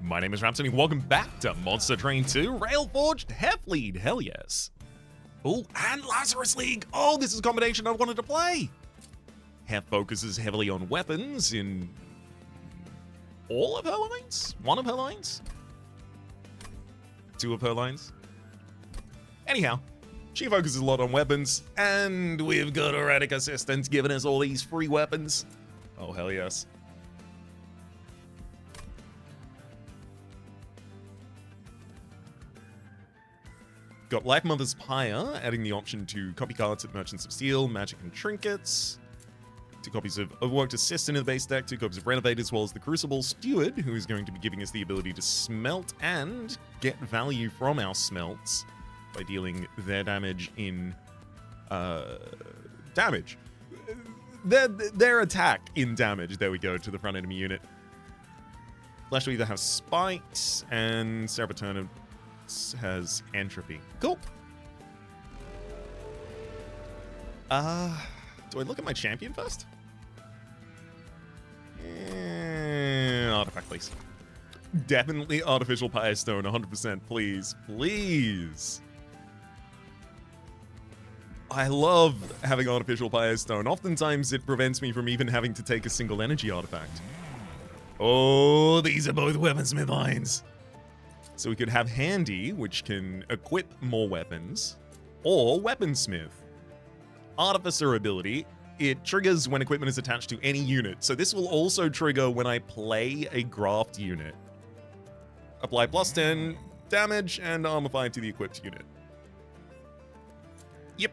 My name is Rhapsody. Welcome back to Monster Train 2 Railforged Hef Lead. Hell yes. Oh, and Lazarus League. Oh, this is a combination I wanted to play. Hef focuses heavily on weapons in all of her lines? One of her lines? Two of her lines? Anyhow, she focuses a lot on weapons, and we've got erratic assistants giving us all these free weapons. Oh, hell yes. Got Life Mother's Pyre, adding the option to copy cards at Merchants of Steel, Magic and Trinkets. 2 copies of Overworked Assistant in the base deck, 2 copies of Renovate, as well as the Crucible Steward, who is going to be giving us the ability to smelt and get value from our smelts by dealing their damage in damage. Their attack in damage. There we go, to the front enemy unit. Flash will either have spikes, and Seraph has entropy. Cool. Do I look at my champion first? Artifact, please. Definitely Artificial Pyre Stone, 100%. Please. Please. I love having Artificial Pyre Stone. Oftentimes it prevents me from even having to take a single energy artifact. Oh, these are both weaponsmith lines. So we could have Handy, which can equip more weapons, or Weaponsmith. Artificer ability, it triggers when equipment is attached to any unit. So this will also trigger when I play a graft unit. Apply plus 10 damage and armor 5 to the equipped unit. Yep.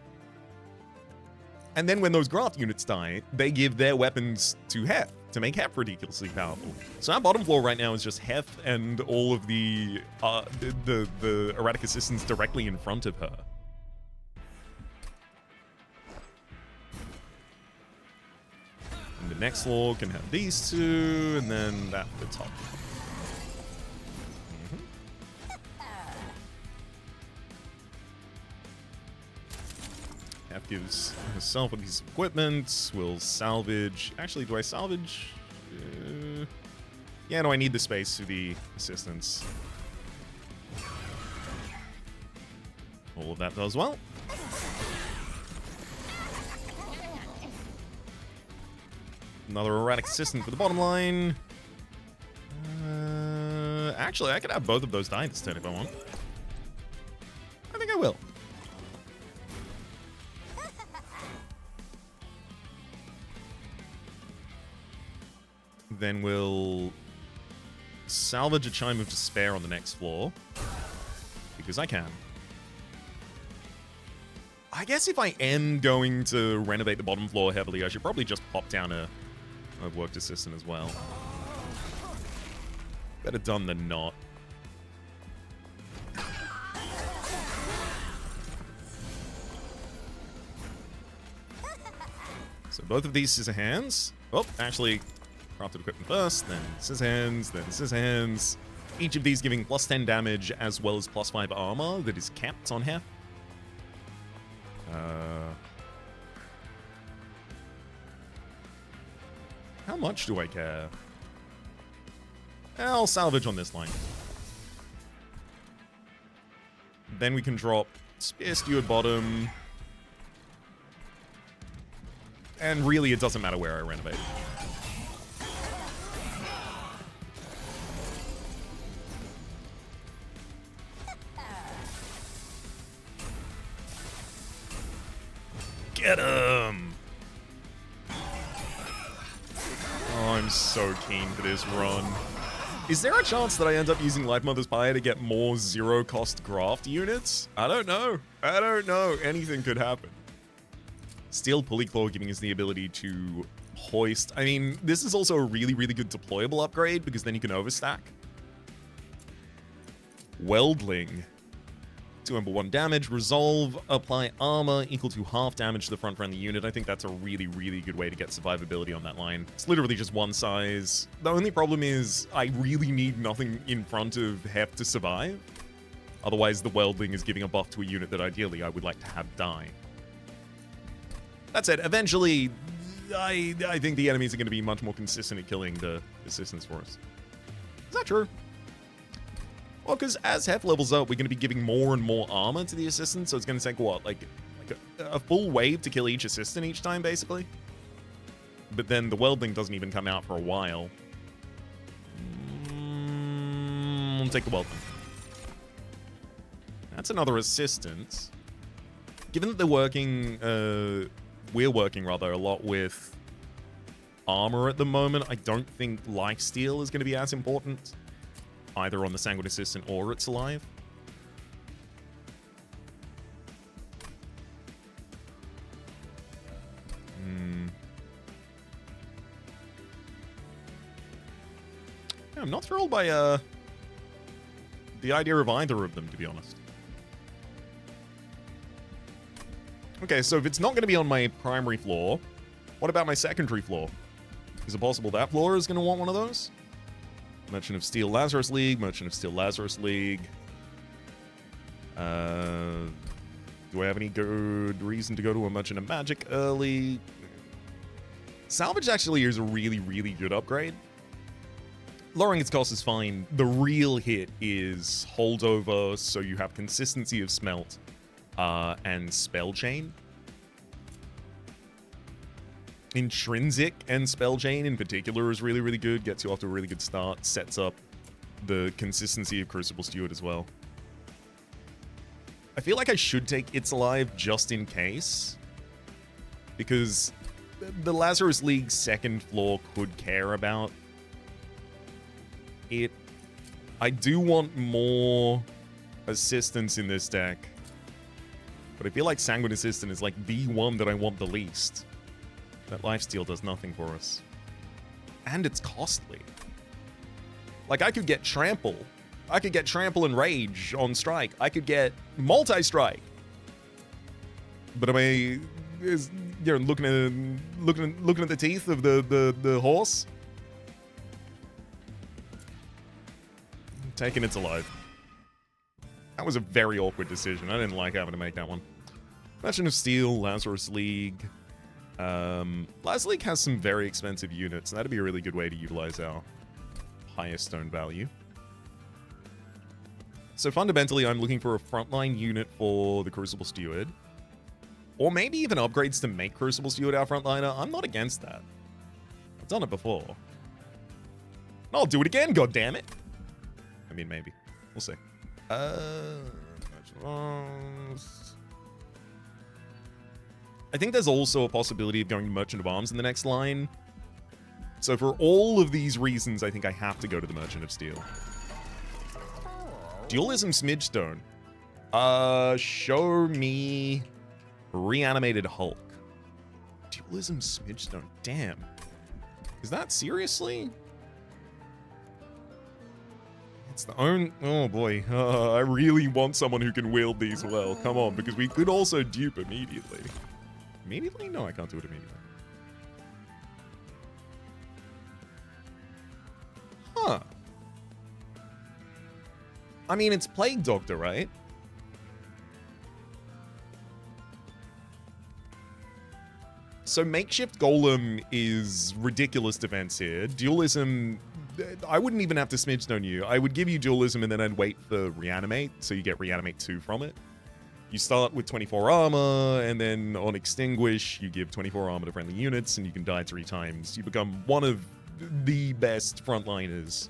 And then when those graft units die, they give their weapons to Hef to make Hef ridiculously powerful. So our bottom floor right now is just Hef and all of the erratic assistants directly in front of her. And the next floor can have these two, and then that at the top. Hef gives herself a piece of equipment. We'll salvage. Actually, do I salvage? Yeah, no, I need the space for the assistants. All of that does well. Another erratic assistant for the bottom line. Actually, I could have both of those die this turn if I want. I think I will. Then we'll salvage a Chime of Despair on the next floor. Because I can. I guess if I am going to renovate the bottom floor heavily, I should probably just pop down a worked assistant as well. Better done than not. So both of these scissor hands. Oh, actually, crafted equipment first, then scissor hands, then scissor hands. Each of these giving plus 10 damage as well as plus 5 armor that is capped on Hef. How much do I care? I'll salvage on this line. Then we can drop Spear Steward bottom. And really, it doesn't matter where I renovate. Get him! Oh, I'm so keen for this run. Is there a chance that I end up using Life Mother's Pyre to get more zero-cost graft units? I don't know. I don't know. Anything could happen. Steel Pulley Claw giving us the ability to hoist. I mean, this is also a really, really good deployable upgrade because then you can overstack. Weldling. 2/1 damage, resolve, apply armor equal to half damage to the front friendly unit. I think that's a really, really good way to get survivability on that line. It's literally just one size. The only problem is I really need nothing in front of Hef to survive. Otherwise, the Weldling is giving a buff to a unit that ideally I would like to have die. That said, eventually, I think the enemies are going to be much more consistent at killing the assistants for us. Is that true? Well, because as Hef levels up, we're going to be giving more and more armor to the assistant, so it's going to take, what, like a full wave to kill each assistant each time, basically? But then the welding doesn't even come out for a while. I'll take the welding. That's another assistant. Given that they're working, we're working rather a lot with armor at the moment, I don't think lifesteal is going to be as important, either on the Sanguine Assistant or It's Alive. Yeah, I'm not thrilled by the idea of either of them, to be honest. Okay, so if it's not going to be on my primary floor, what about my secondary floor? Is it possible that floor is going to want one of those? Merchant of Steel Lazarus League, Merchant of Steel Lazarus League. Do I have any good reason to go to a Merchant of Magic early? Salvage actually is a really, really good upgrade. Lowering its cost is fine. The real hit is holdover, so you have consistency of smelt and spell chain. Intrinsic and spell chain in particular is really, really good. Gets you off to a really good start. Sets up the consistency of Crucible Steward as well. I feel like I should take It's Alive just in case, because the Lazarus League second floor could care about it. I do want more assistance in this deck, but I feel like Sanguine Assistant is like the one that I want the least. That lifesteal does nothing for us. And it's costly. Like, I could get Trample. I could get Trample and Rage on Strike. I could get Multi-Strike. But am I looking at the teeth of the horse? Taking It's Alive. That was a very awkward decision. I didn't like having to make that one. Merchant of Steel, Lazarus League. Lazarus League has some very expensive units, and that'd be a really good way to utilize our highest stone value. So fundamentally, I'm looking for a frontline unit for the Crucible Steward. Or maybe even upgrades to make Crucible Steward our frontliner. I'm not against that. I've done it before. I'll do it again, goddammit. I mean, maybe. We'll see. I think there's also a possibility of going to Merchant of Arms in the next line. So for all of these reasons, I think I have to go to the Merchant of Steel. Dualism Smidgestone. Show me Reanimated Hulk. Dualism Smidgestone. Damn. Is that seriously? It's the own... Oh boy. I really want someone who can wield these well. Come on, because we could also dupe immediately. Immediately? No, I can't do it immediately. Huh. I mean, it's Plague Doctor, right? So Makeshift Golem is ridiculous defense here. Dualism... I wouldn't even have to Smidgestone you. I would give you Dualism and then I'd wait for Reanimate, so you get Reanimate 2 from it. You start with 24 armor, and then on Extinguish, you give 24 armor to friendly units, and you can die 3 times. You become one of the best frontliners.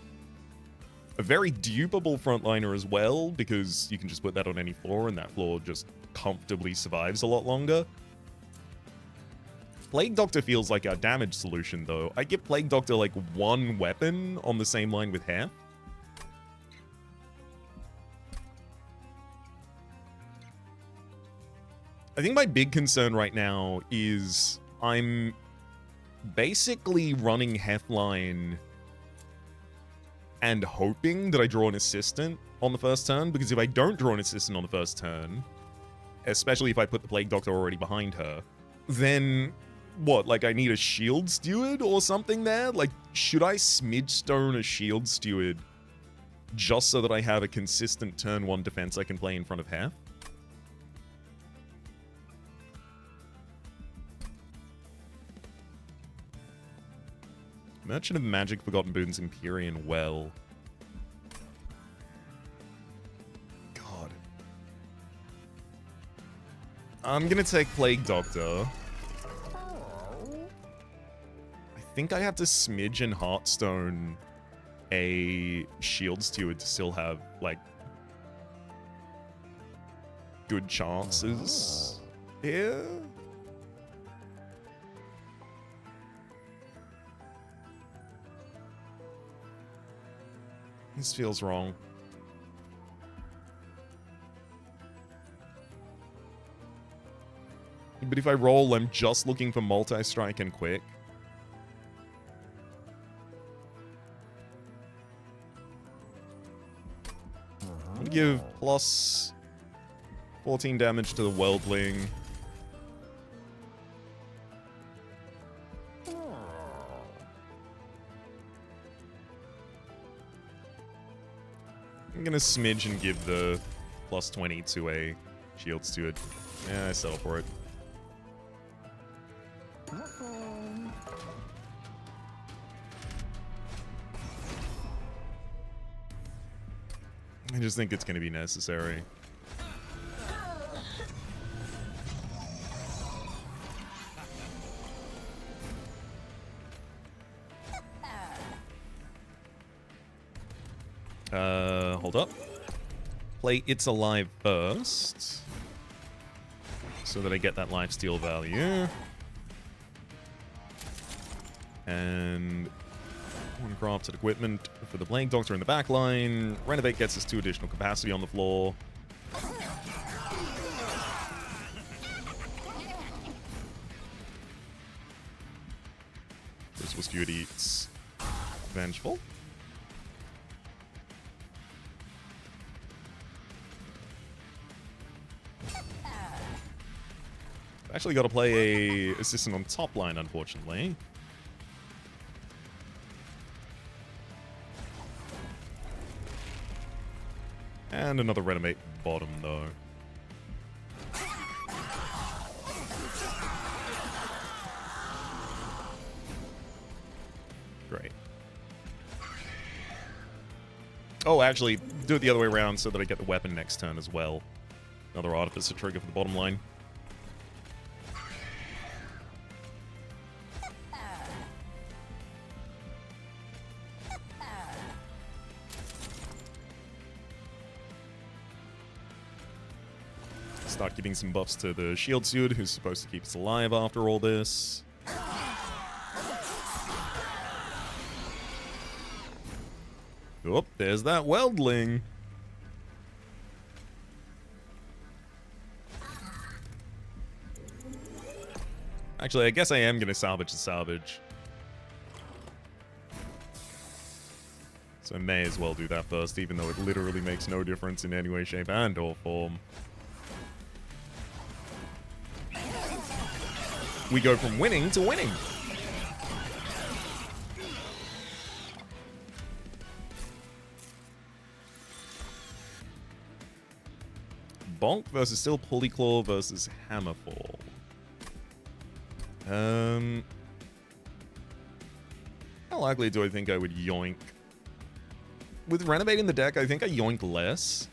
A very dupable frontliner as well, because you can just put that on any floor, and that floor just comfortably survives a lot longer. Plague Doctor feels like our damage solution, though. I give Plague Doctor, like, 1 weapon on the same line with Hair. I think my big concern right now is I'm basically running Hefline and hoping that I draw an assistant on the first turn, because if I don't draw an assistant on the first turn, especially if I put the Plague Doctor already behind her, then what, like I need a Shield Steward or something there? Like, should I Smidgestone a Shield Steward just so that I have a consistent turn 1 defense I can play in front of Hef? Merchant of Magic, Forgotten Boons, Empyrean Well. I'm gonna take Plague Doctor. I think I have to smidge and Heartstone a Shield Steward to still have, like, good chances here. This feels wrong. But if I roll, I'm just looking for multi-strike and quick. I'm gonna give plus 14 damage to the Worldling. I'm gonna smidge and give the plus 20 to a Shield Steward. Yeah, I settle for it. I just think it's going to be necessary. Hold up. Play It's Alive first, so that I get that lifesteal value. And one crafted equipment for the Plague Doctor in the back line. Renovate gets us 2 additional capacity on the floor. Crucible Steward eats Vengeful. Actually got to play a assistant on top line, unfortunately. And another Renovate bottom, though. Great. Oh, actually, do it the other way around so that I get the weapon next turn as well. Another Artificer trigger for the bottom line. Start giving some buffs to the Shield Steward, who's supposed to keep us alive after all this. Oh, there's that Weldling. Actually, I guess I am going to salvage the salvage. So I may as well do that first, even though it literally makes no difference in any way, shape, and or form. We go from winning to winning. Bonk versus still Pulleyclaw versus Hammerfall. How likely do I think I would yoink? With renovating the deck, I think I yoink less.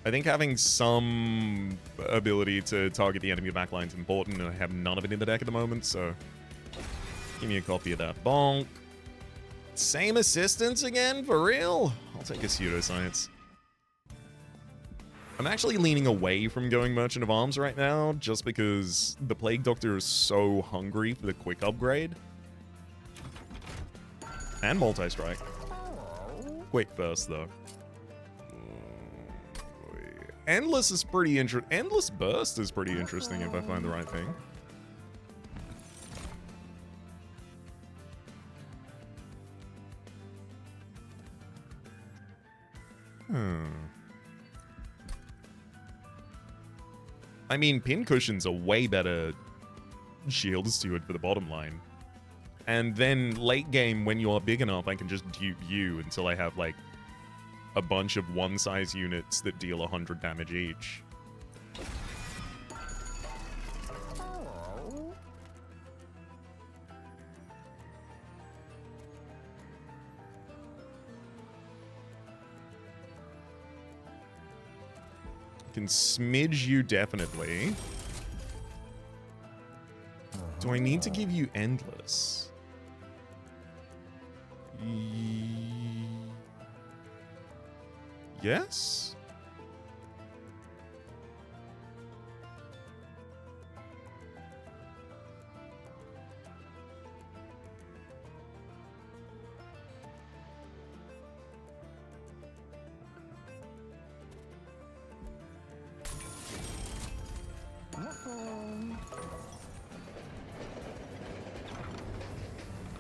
I think having some ability to target the enemy backline is important, and I have none of it in the deck at the moment, so give me a copy of that. Bonk. Same assistance again? For real? I'll take a pseudoscience. I'm actually leaning away from going Merchant of Arms right now, just because the Plague Doctor is so hungry for the quick upgrade. And multi-strike. Quick first, though. Endless is pretty interesting. Endless Burst is pretty interesting if I find the right thing. I mean, Pincushion's a way better Shield Steward for the bottom line. And then late game, when you are big enough, I can just dupe you until I have, like, a bunch of one-size units that deal 100 damage each. can smidge you definitely. Do I need to give you endless? Yes?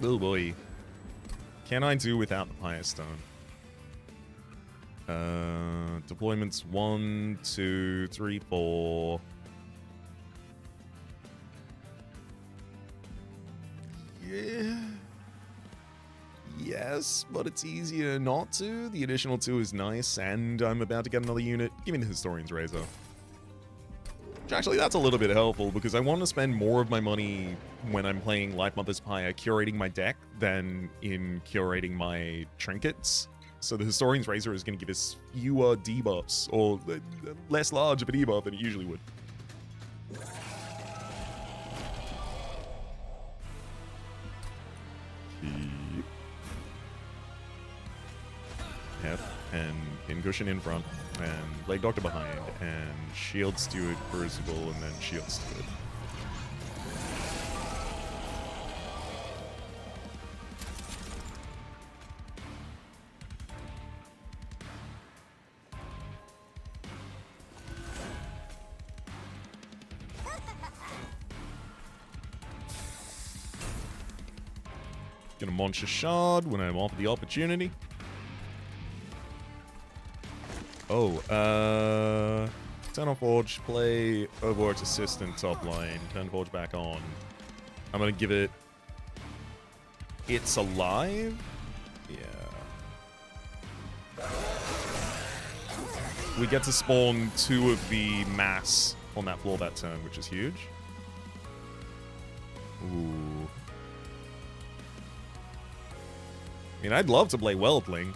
Oh boy. Can I do without the Fire Stone? Deployments 1, 2, 3, 4. Yeah. Yes, but it's easier not to. The additional 2 is nice, and I'm about to get another unit. Give me the Historian's Razor. Which actually, that's a little bit helpful, because I want to spend more of my money when I'm playing Light Mother's Pyre curating my deck than in curating my trinkets. So the Historian's Razor is going to give us fewer debuffs, or less large of a debuff than it usually would. F and Pincushion in front, and Plague Doctor behind, and Shield Steward, Crucible, and then Shield Steward. Gonna Monster Shard when I'm offered the opportunity. Oh, Eternal Forge, play Overworked Assistant top lane, turn Forge back on. I'm gonna give it... It's alive? Yeah. We get to spawn 2 of the mass on that floor that turn, which is huge. Ooh. I mean, I'd love to play Weldling.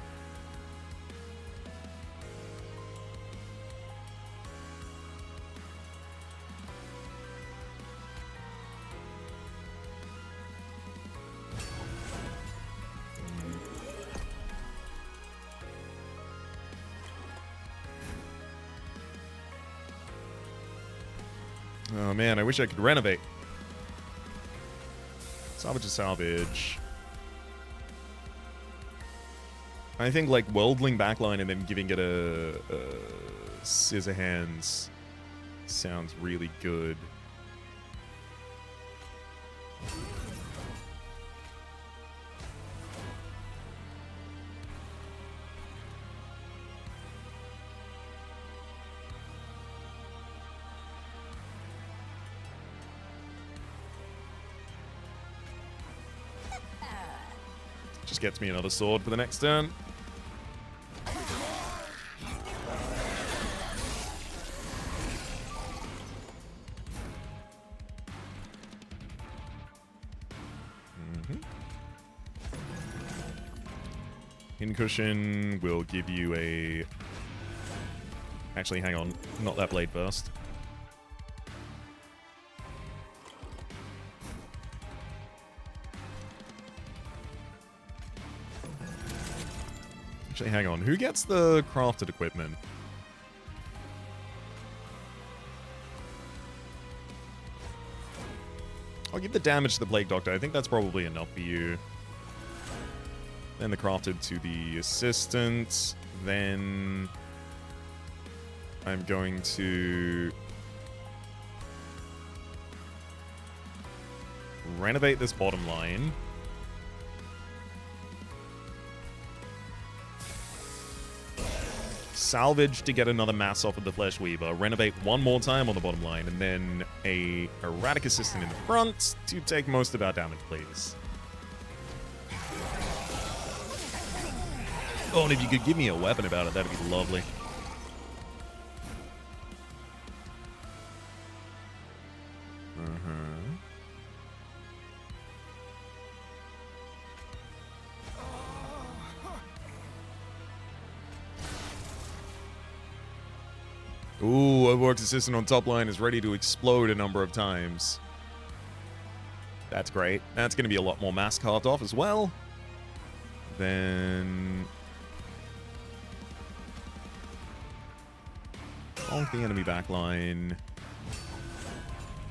Oh man, I wish I could renovate. Salvage is salvage. I think like Weldling backline and then giving it a Scissor Hands sounds really good. Just gets me another sword for the next turn. Pincushion will give you a... Actually, hang on. Not that blade burst. Actually, hang on. Who gets the crafted equipment? I'll give the damage to the Plague Doctor. I think that's probably enough for you. Then the crafted to the assistant. Then I'm going to renovate this bottom line. Salvage to get another mass off of the Flesh Weaver. Renovate one more time on the bottom line. And then a erratic assistant in the front to take most of our damage, please. Oh, and if you could give me a weapon about it, that'd be lovely. Ooh, Overworked Assistant on top line is ready to explode a number of times. That's great. That's going to be a lot more mass carved off as well. Then... bonk the enemy backline.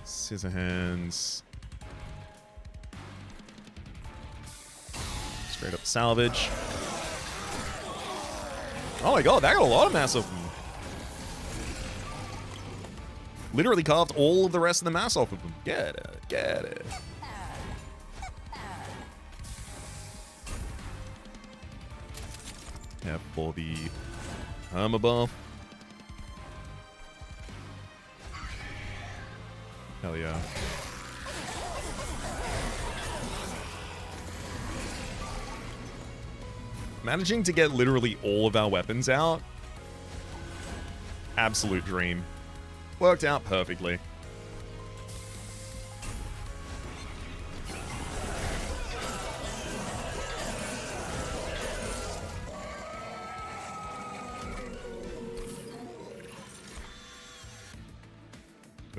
Scissor hands. Straight up salvage. Oh my god, that got a lot of mass off him. Literally carved all of the rest of the mass off of him. Get it, get it. Yeah, for the armor buff. Hell yeah. Managing to get literally all of our weapons out. Absolute dream. Worked out perfectly.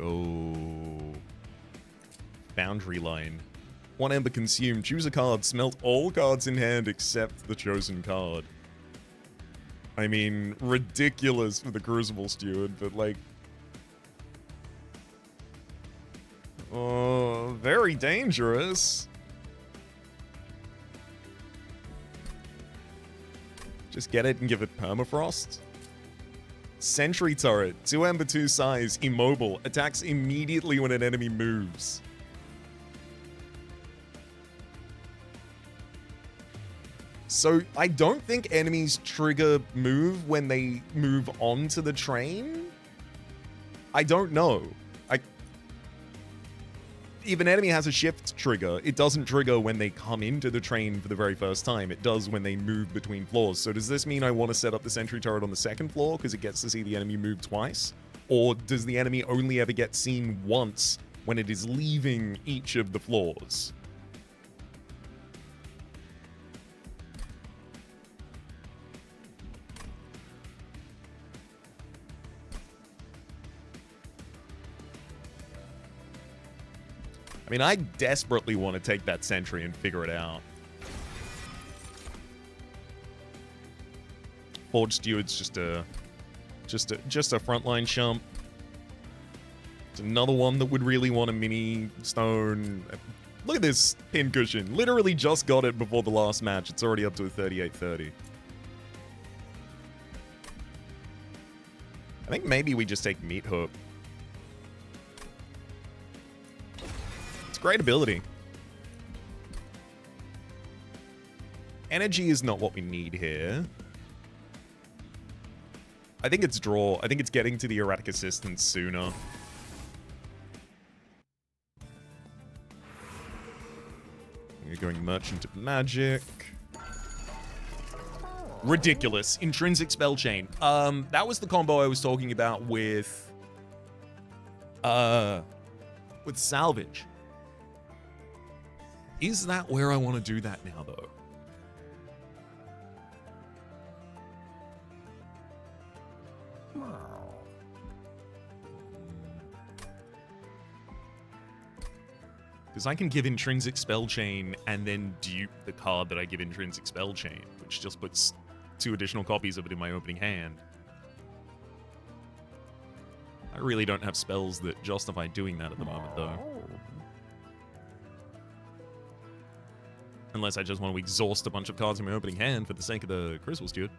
Oh. Boundary line. 1 ember consumed. Choose a card. Smelt all cards in hand except the chosen card. I mean, ridiculous for the Crucible Steward, but like... oh, very dangerous. Just get it and give it permafrost. Sentry turret. 2 ember 2 size. Immobile. Attacks immediately when an enemy moves. So, I don't think enemies trigger move when they move onto the train? I don't know. If an enemy has a shift trigger, it doesn't trigger when they come into the train for the very first time. It does when they move between floors. So does this mean I want to set up the sentry turret on the second floor because it gets to see the enemy move twice? Or does the enemy only ever get seen once when it is leaving each of the floors? I mean, I desperately want to take that sentry and figure it out. Forge Steward's just a frontline chump. It's another one that would really want a mini stone. Look at this pin cushion. Literally just got it before the last match. It's already up to a 38-30. I think maybe we just take Meat Hook. Great ability. Energy is not what we need here. I think it's draw. I think it's getting to the erratic assistance sooner. We're going Merchant of Magic. Ridiculous. Intrinsic Spell Chain. That was the combo I was talking about with Salvage. Is that where I want to do that now, though? Because I can give Intrinsic Spell Chain and then dupe the card that I give Intrinsic Spell Chain, which just puts 2 additional copies of it in my opening hand. I really don't have spells that justify doing that at the moment, though. Unless I just want to exhaust a bunch of cards in my opening hand for the sake of the Crucible Steward.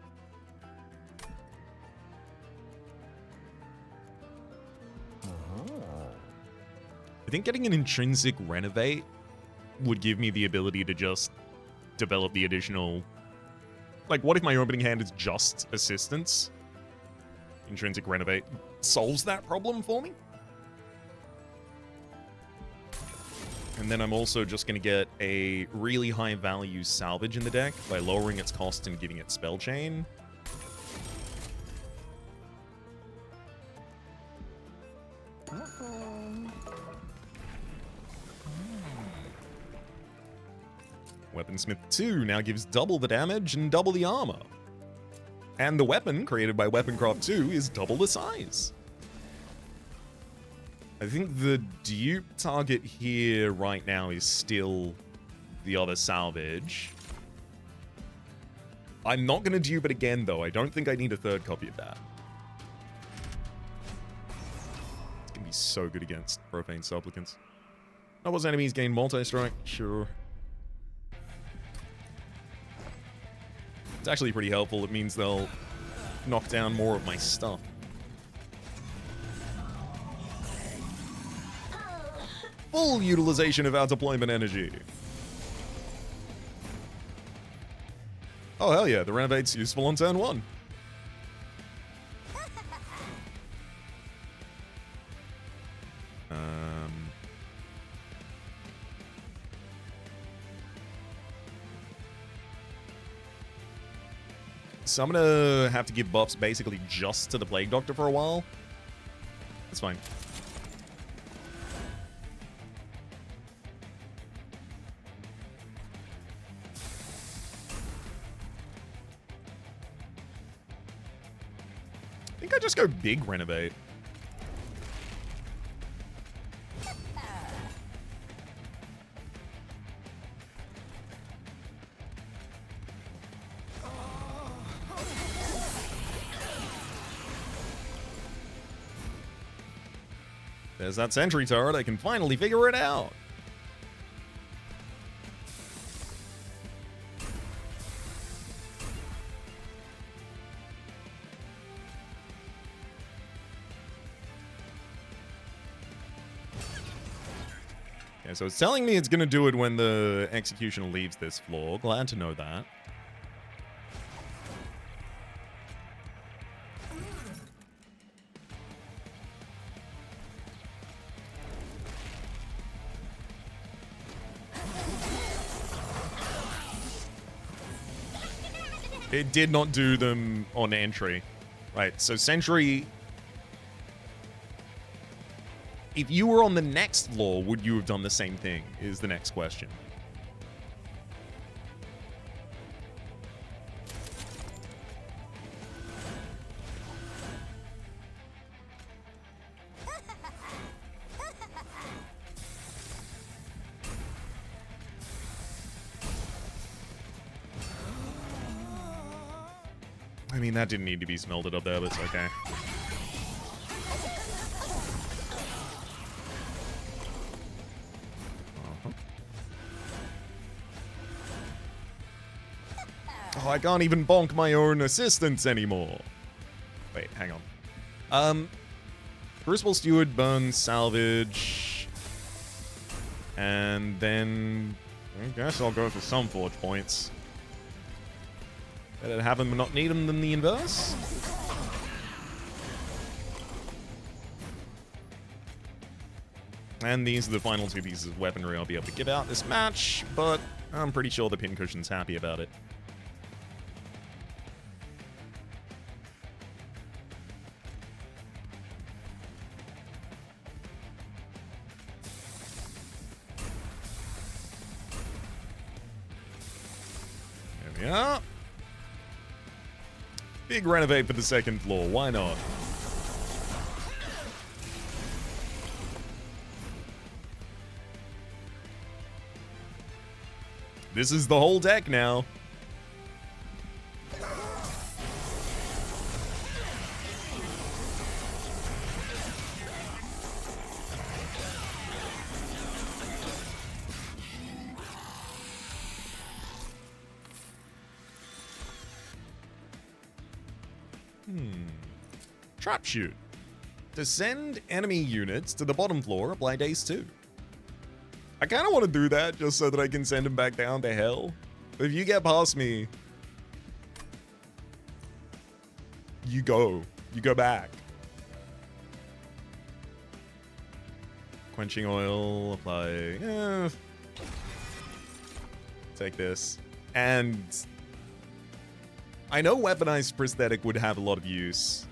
I think getting an Intrinsic Renovate would give me the ability to just develop the additional... like, what if my opening hand is just Assistance? Intrinsic Renovate solves that problem for me? And then I'm also just going to get a really high value salvage in the deck by lowering its cost and giving it Spell Chain. Weaponsmith 2 now gives double the damage and double the armor. And the weapon, created by Weaponcraft 2, is double the size. I think the dupe target here right now is still the other salvage. I'm not going to dupe it again, though. I don't think I need a third copy of that. It's going to be so good against profane supplicants. Nobles enemies gain multi-strike. Sure. It's actually pretty helpful. It means they'll knock down more of my stuff. Full utilization of our deployment energy. Oh, hell yeah. The Renovate's useful on turn 1. So I'm gonna have to give buffs basically just to the Plague Doctor for a while. That's fine. I think I just go big Renovate. There's that sentry turret. I can finally figure it out. Okay, so it's telling me it's going to do it when the executioner leaves this floor. Glad to know that. It did not do them on entry. Right, so Sentry... If you were on the next floor, would you have done the same thing, is the next question. I mean, that didn't need to be smelted up there, but it's okay. Oh, I can't even bonk my own assistants anymore. Wait, hang on. Crucible Steward, burns salvage. And then I guess I'll go for some forge points. Better have them and not need them than the inverse. And these are the final 2 pieces of weaponry I'll be able to give out this match, but I'm pretty sure the Pincushion's happy about it. There we are. Big renovate for the second floor, why not? This is the whole deck now. Trap shoot. To send enemy units to the bottom floor, apply daze 2. I kind of want to do that just so that I can send them back down to hell. But if you get past me, you go back. Quenching oil, apply. Take this. And I know weaponized prosthetic would have a lot of use.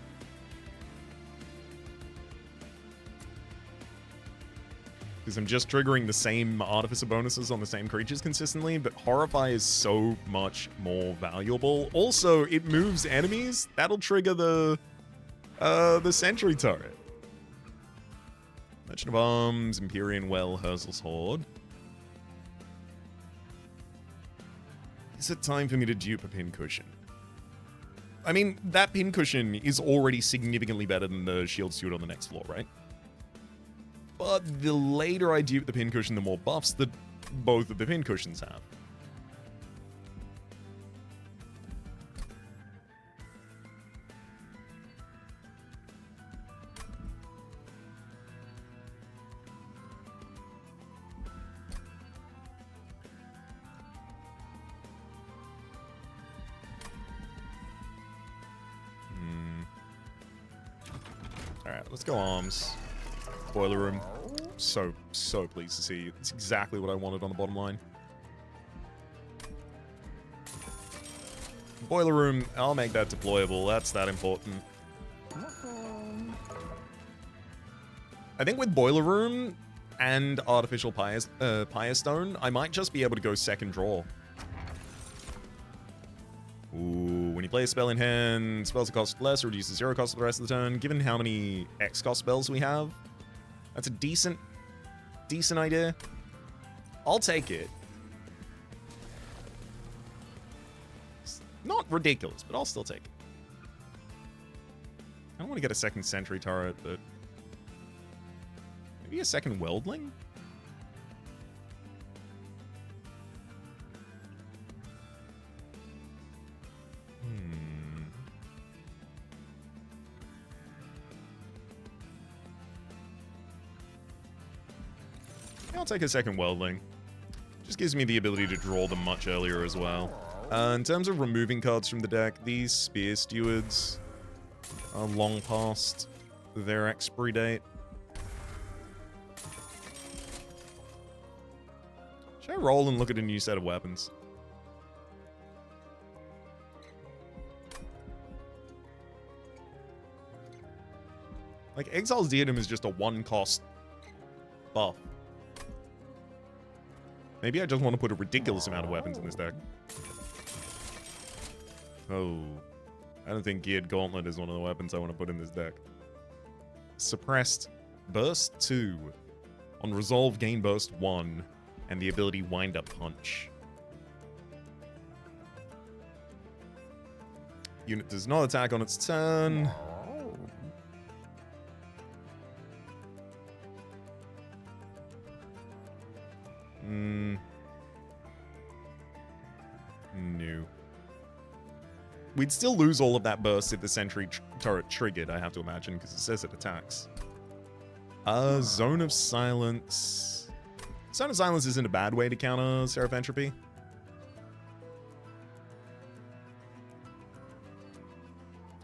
Because I'm just triggering the same Artificer bonuses on the same creatures consistently, but Horrify is so much more valuable. Also, it moves enemies. That'll trigger the Sentry turret. Merchant of Arms, Empyrean Well, Herzl's Horde. Is it time for me to dupe a pincushion? I mean, that pincushion is already significantly better than the shield suit on the next floor, right? But the later I dupe the pincushion, the more buffs that both of the pincushions have. Alright, let's go arms. Boiler room. So pleased to see. It's exactly what I wanted on the bottom line. Boiler room, I'll make that deployable. That's that important. I think with Boiler Room and Artificial Stone, I might just be able to go second draw. Ooh, when you play a spell in hand, spells that cost less or reduce the 0 cost for the rest of the turn. Given how many X cost spells we have, that's a decent idea. I'll take it. It's not ridiculous, but I'll still take it. I don't want to get a second sentry turret, but maybe a second weldling? I'll take a second weldling. Just gives me the ability to draw them much earlier as well. In terms of removing cards from the deck, these Spear Stewards are long past their expiry date. Should I roll and look at a new set of weapons? Like, Exile's Diadem is just a one-cost buff. Maybe I just want to put a ridiculous amount of weapons in this deck. Oh. I don't think Geared Gauntlet is one of the weapons I want to put in this deck. Suppressed Burst 2. On Resolve, gain Burst 1. And the ability Wind Up Punch. Unit does not attack on its turn. No. We'd still lose all of that burst if the sentry turret triggered, I have to imagine, because it says it attacks. Zone of Silence. Zone of Silence isn't a bad way to counter Seraph Entropy.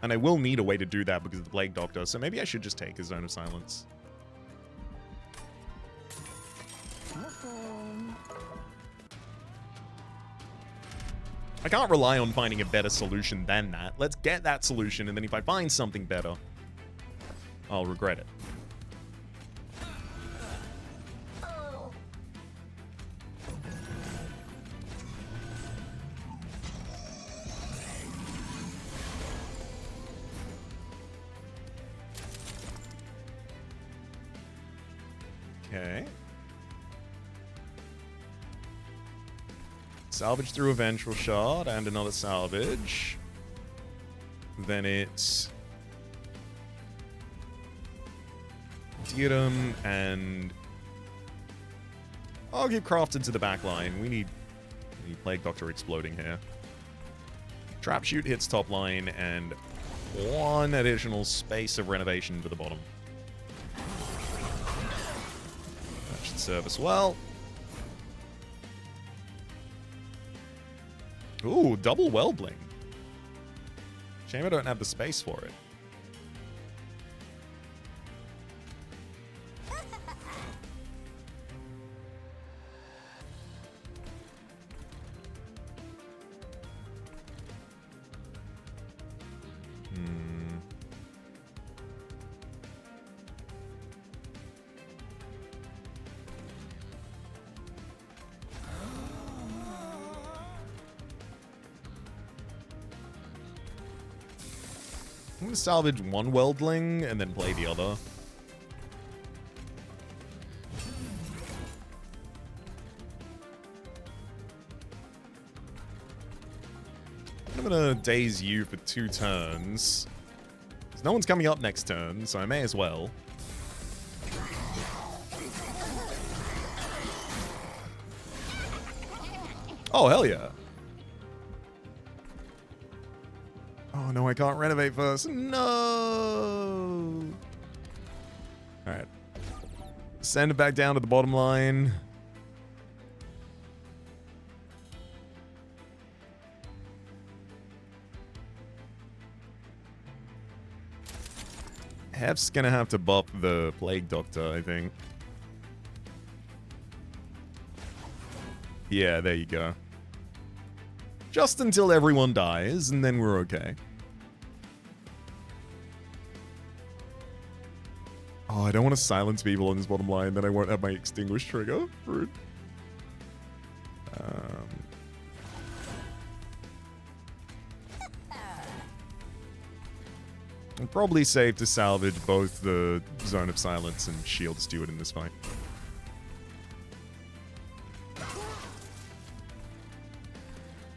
And I will need a way to do that because of the Plague Doctor, so maybe I should just take a Zone of Silence. I can't rely on finding a better solution than that. Let's get that solution, and then if I find something better, I'll regret it. Okay. Salvage through a Vengeful Shard and another salvage. Then it's Diadem and I'll give Crafted to the back line. We need Plague Doctor exploding here. Trap Shoot hits top line and one additional space of renovation for the bottom. That should serve us well. Ooh, double Weldling. Shame I don't have the space for it. I'm going to salvage one Weldling and then play the other. gonna daze you for 2 turns. 'Cause no one's coming up next turn, so I may as well. Oh, hell yeah. Oh, no, I can't renovate first. No. All right. Send it back down to the bottom line. Hef's gonna have to buff the Plague Doctor, I think. Yeah, there you go. Just until everyone dies, and then we're okay. Oh, I don't want to silence people on this bottom line, then I won't have my extinguish trigger. Rude. Probably safe to salvage both the Zone of Silence and Shield Steward in this fight.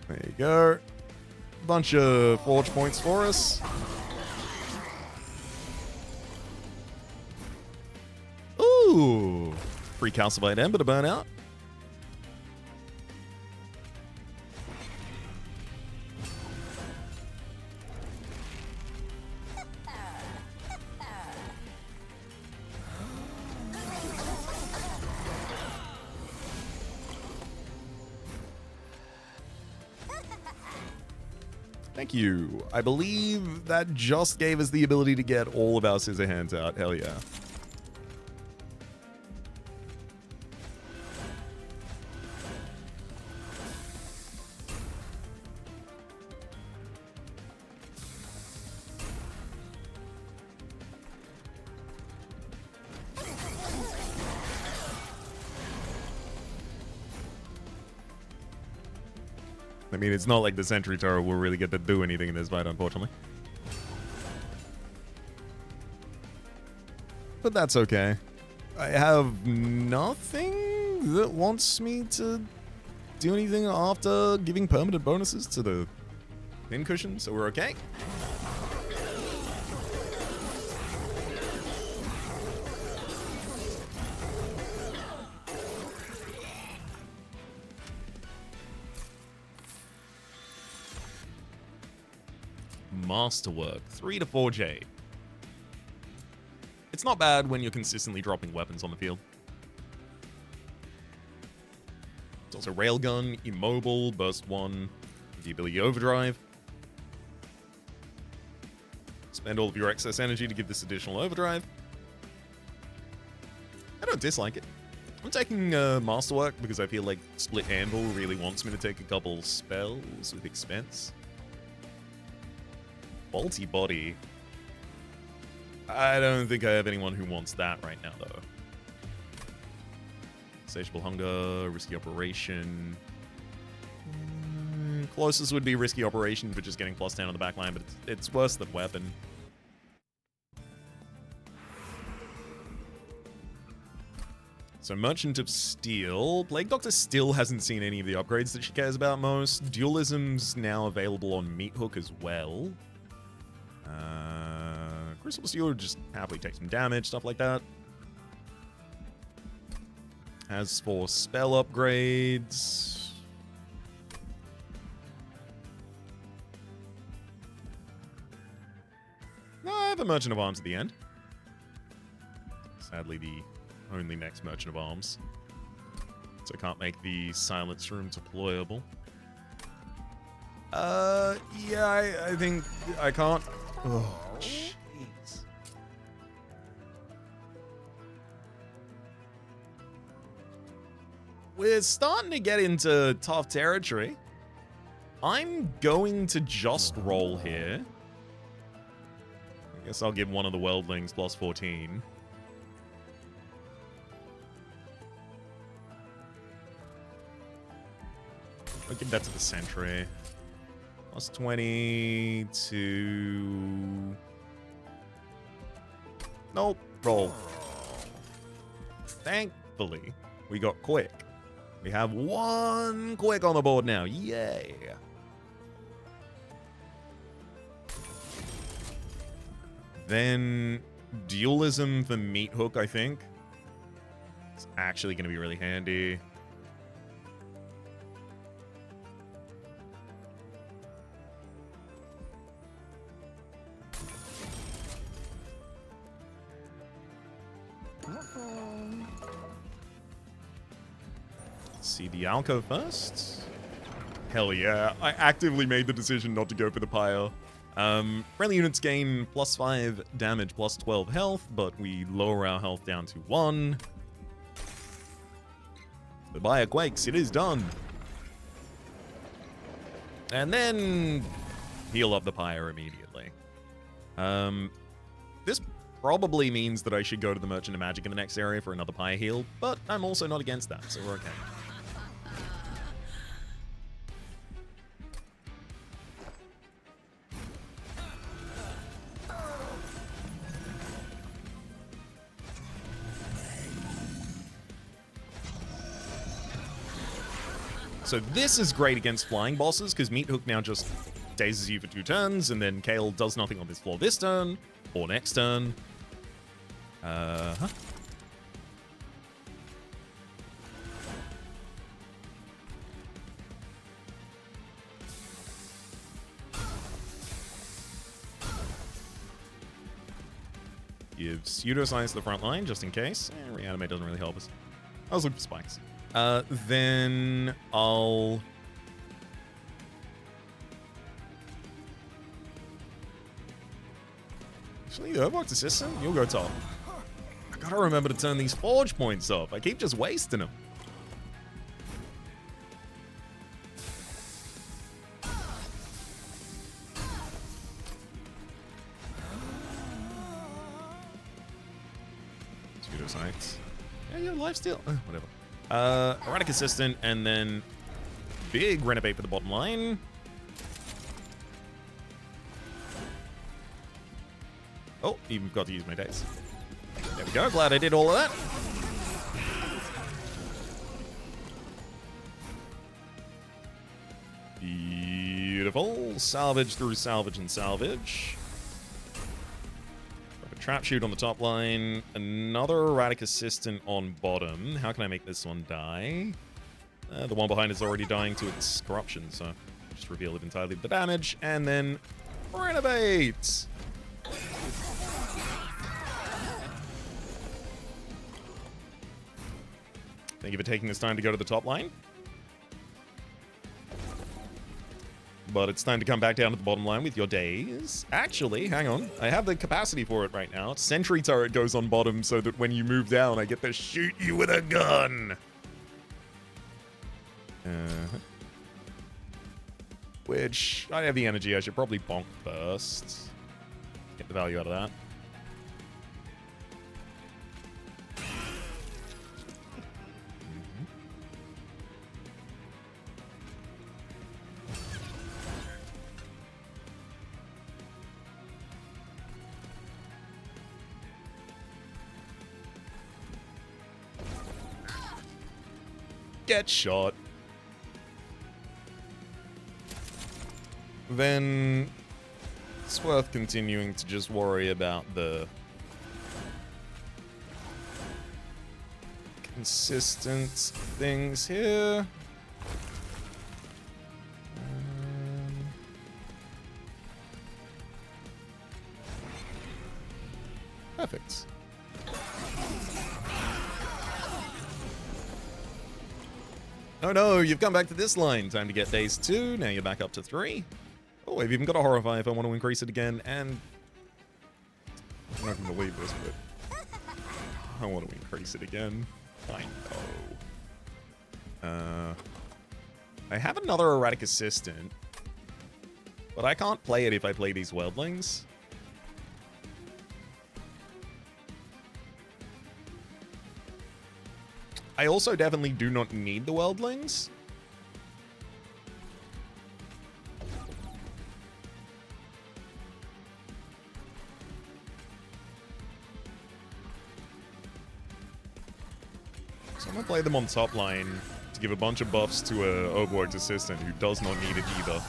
There you go. Bunch of forge points for us. Ooh! Free Calcified Ember to burn out. Thank you. I believe that just gave us the ability to get all of our scissor hands out. Hell yeah. I mean, it's not like the Sentry Turret will really get to do anything in this fight, unfortunately. But that's okay. I have nothing that wants me to do anything after giving permanent bonuses to the pincushion, so we're okay. Masterwork, 3 to 4 jade. It's not bad when you're consistently dropping weapons on the field. It's also Railgun, Immobile, Burst 1, the ability Overdrive. Spend all of your excess energy to give this additional Overdrive. I don't dislike it. I'm taking Masterwork because I feel like Split Anvil really wants me to take a couple spells with expense. Faulty Body. I don't think I have anyone who wants that right now, though. Insatiable Hunger, Risky Operation. Closest would be Risky Operation for just getting +10 on the back line, but it's worse than Weapon. So Merchant of Steel. Plague Doctor still hasn't seen any of the upgrades that she cares about most. Dualism's now available on Meat Hook as well. Crucible Steel would just happily take some damage, stuff like that. As for spell upgrades... No, I have a Merchant of Arms at the end. Sadly, the only next Merchant of Arms. So I can't make the Silence Room deployable. Yeah, I think I can't... Oh, jeez. We're starting to get into tough territory. I'm going to just roll here. I guess I'll give one of the Worldlings +14. I'll give that to the Sentry. +20 to... Nope. Roll. Thankfully, we got quick. We have one quick on the board now. Yay. Then dualism for Meat Hook, I think. It's actually going to be really handy. See the alcove first. Hell yeah. I actively made the decision not to go for the pyre. Friendly units gain +5 damage, +12 health, but we lower our health down to 1. The pyre quakes. It is done. And then heal up the pyre immediately. This probably means that I should go to the Merchant of Magic in the next area for another pyre heal, but I'm also not against that, so we're okay. So this is great against flying bosses, because Meat Hook now just dazes you for 2 turns, and then Kale does nothing on this floor this turn, or next turn. Give pseudoscience to the front line, just in case. Reanimate doesn't really help us. I was looking for spikes. Then I'll... Actually, the Urbox Assistant, you'll go top. I gotta remember to turn these forge points off. I keep just wasting them. Pseudoscience. Yeah, you have lifesteal. Whatever. Erratic Assistant, and then big Renovate for the bottom line. Oh, even got to use my dice. There we go. Glad I did all of that. Beautiful. Salvage through salvage and salvage. Trap shoot on the top line. Another erratic assistant on bottom. How can I make this one die? The one behind is already dying to its corruption, so just reveal it entirely with the damage. And then renovate! Thank you for taking this time to go to the top line. But it's time to come back down to the bottom line with your days. Actually, hang on. I have the capacity for it right now. Sentry turret goes on bottom so that when you move down, I get to shoot you with a gun. Which, I have the energy. I should probably bonk first. Get the value out of that. Get shot. Then it's worth continuing to just worry about the consistent things here. Perfect. Oh no, you've come back to this line. Time to get days 2. Now you're back up to 3. Oh, I've even got a Horrify if I want to increase it again. And I'm not going to believe this, but I want to increase it again. I know. I have another Erratic Assistant, but I can't play it if I play these Worldlings. I also definitely do not need the Worldlings. So I'm going to play them on top line to give a bunch of buffs to a Overworked Assistant who does not need it either.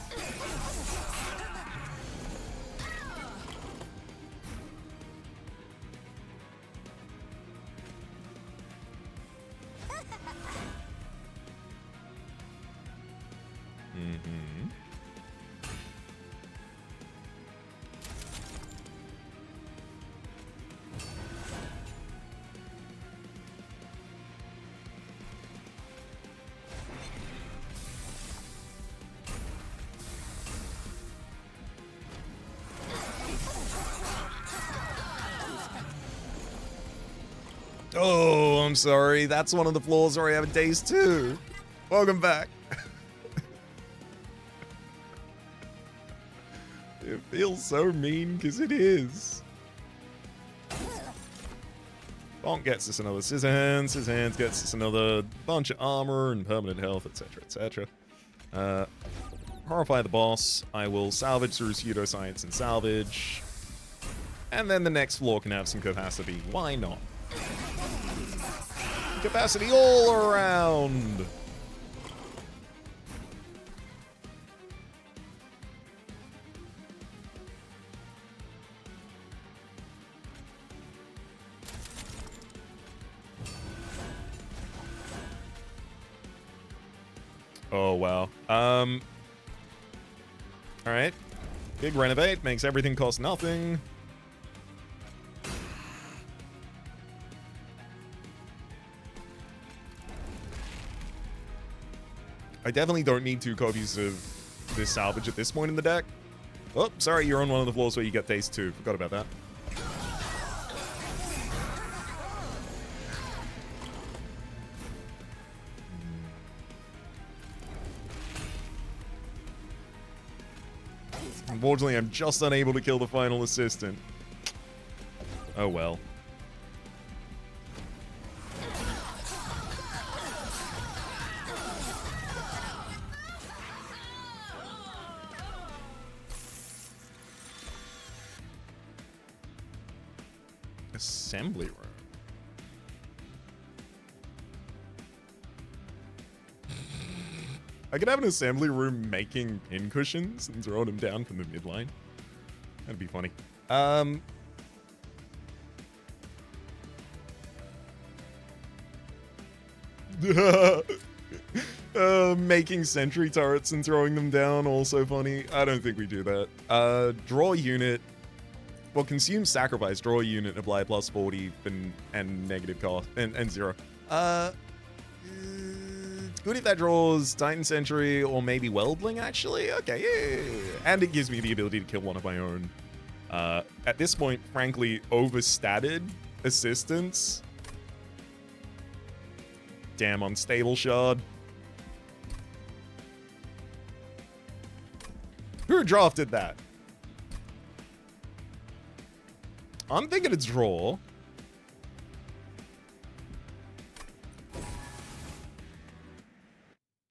Oh, I'm sorry. That's one of the floors where I have a days too. Welcome back. It feels so mean because it is. Bonk gets us another Scissor Hands. Scissor Hands gets us another bunch of armor and permanent health, etc., etc. Horrify the boss. I will salvage through pseudoscience and salvage. And then the next floor can have some capacity. Why not? Capacity all around. Oh, wow. Alright. Big renovate makes everything cost nothing. I definitely don't need 2 copies of this salvage at this point in the deck. Oh, sorry, you're on one of the floors where you get phase 2. Forgot about that. Unfortunately, I'm just unable to kill the final assistant. Oh well. Assembly room. I could have an assembly room making pincushions and throwing them down from the midline. That'd be funny. Making sentry turrets and throwing them down, also funny. I don't think we do that. Draw unit. Well, consume sacrifice, draw a unit, apply plus 40 and negative cost and 0. It's good if that draws Titan Sentry or maybe Weldling, actually. Okay, yeah. And it gives me the ability to kill one of my own. At this point, frankly, overstated assistance. Damn unstable shard. Who drafted that? I'm thinking it's draw.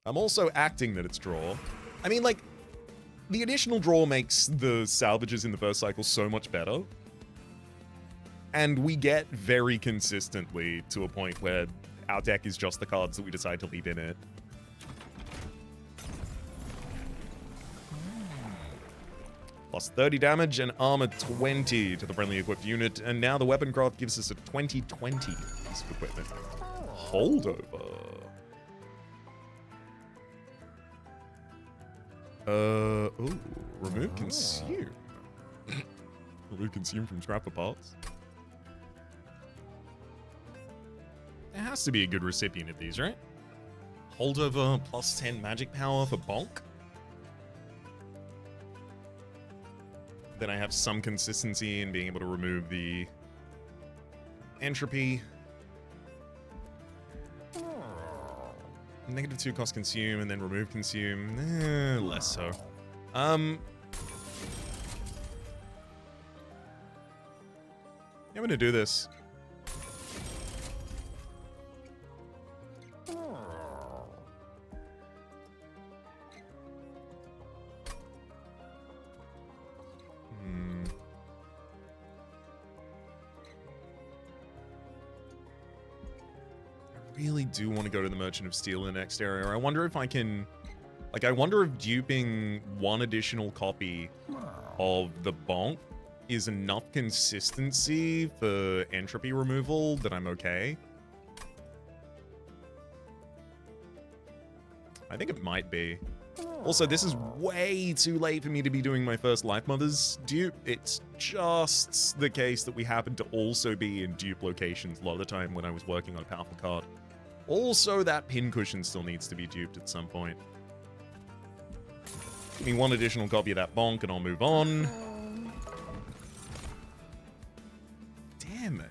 I'm also acting that it's draw. I mean, like, the additional draw makes the salvages in the first cycle so much better. And we get very consistently to a point where our deck is just the cards that we decide to leave in it. Plus 30 damage and armor 20 to the friendly equipped unit. And now the weapon craft gives us a 20/20 piece of equipment. Holdover. Ooh, remove consume. Remove consume from scrap of parts. There has to be a good recipient of these, right? Holdover plus 10 magic power for Bonk. Then I have some consistency in being able to remove the entropy. Negative 2 cost consume and then remove consume. Less so. Yeah, I'm gonna do this. I really do want to go to the Merchant of Steel in the next area. I wonder if I can... Like, I wonder if duping one additional copy of the Bonk is enough consistency for entropy removal that I'm okay. I think it might be. Also, this is way too late for me to be doing my first Life Mothers dupe. It's just the case that we happen to also be in dupe locations a lot of the time when I was working on a powerful card. Also, that pincushion still needs to be duped at some point. Give me one additional copy of that Bonk and I'll move on. Damn it.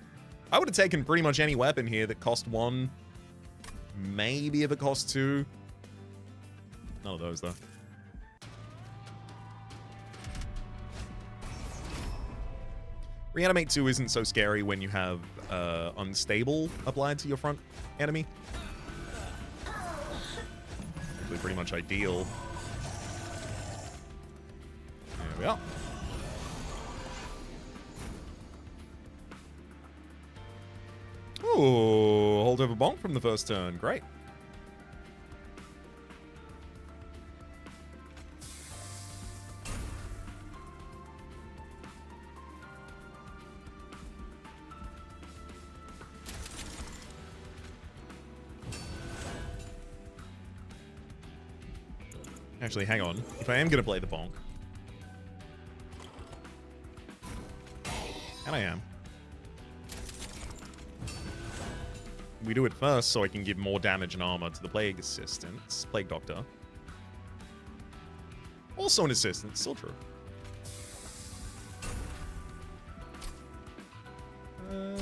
I would have taken pretty much any weapon here that cost 1. Maybe if it cost 2. None of those, though. Reanimate 2 isn't so scary when you have Unstable applied to your front enemy. Actually, pretty much ideal. There we are. Ooh, hold over bonk from the first turn. Great. Actually, hang on. If I am going to play the bonk. And I am. We do it first so I can give more damage and armor to the Plague Assistant. Plague Doctor. Also an assistant, still true. I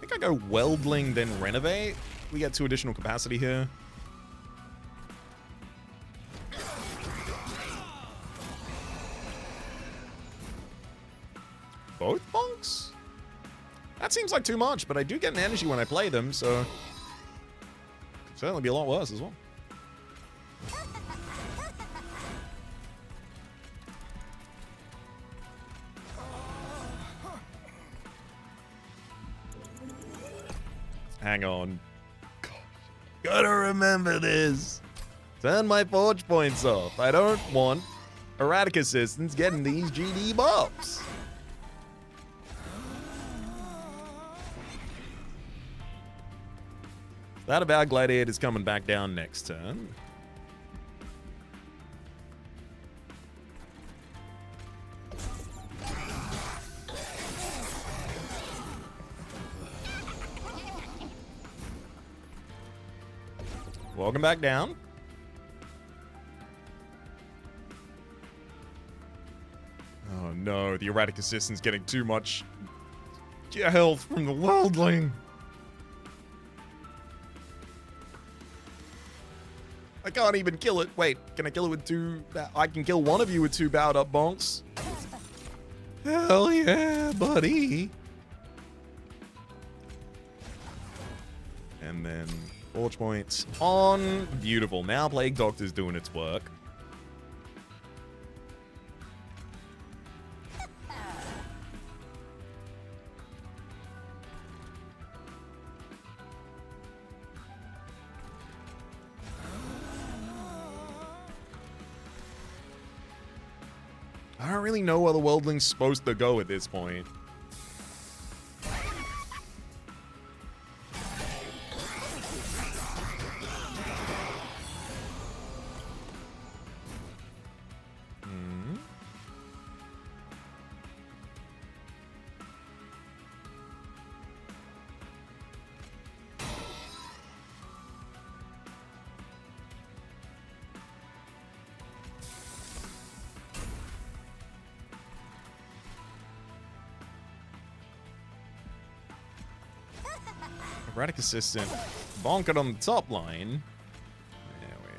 think I go Weldling, then Renovate. We get 2 additional capacity here. Both bonks? That seems like too much, but I do get an energy when I play them, so... Could certainly be a lot worse as well. Hang on. Gotta remember this. Turn my forge points off. I don't want erratic assistants getting these GD buffs. That of our gladiator's coming back down next turn. Welcome back down. Oh no, the erratic assistant's getting too much health from the Worldling. I can't even kill it. Wait, can I kill it with 2? I can kill one of you with 2 bowed up bonks. Hell yeah, buddy. And then forge points on. Beautiful. Now Plague Doctor's doing its work. I don't really know where the Worldling's supposed to go at this point. Erratic Assistant. Bonk it on the top line. There we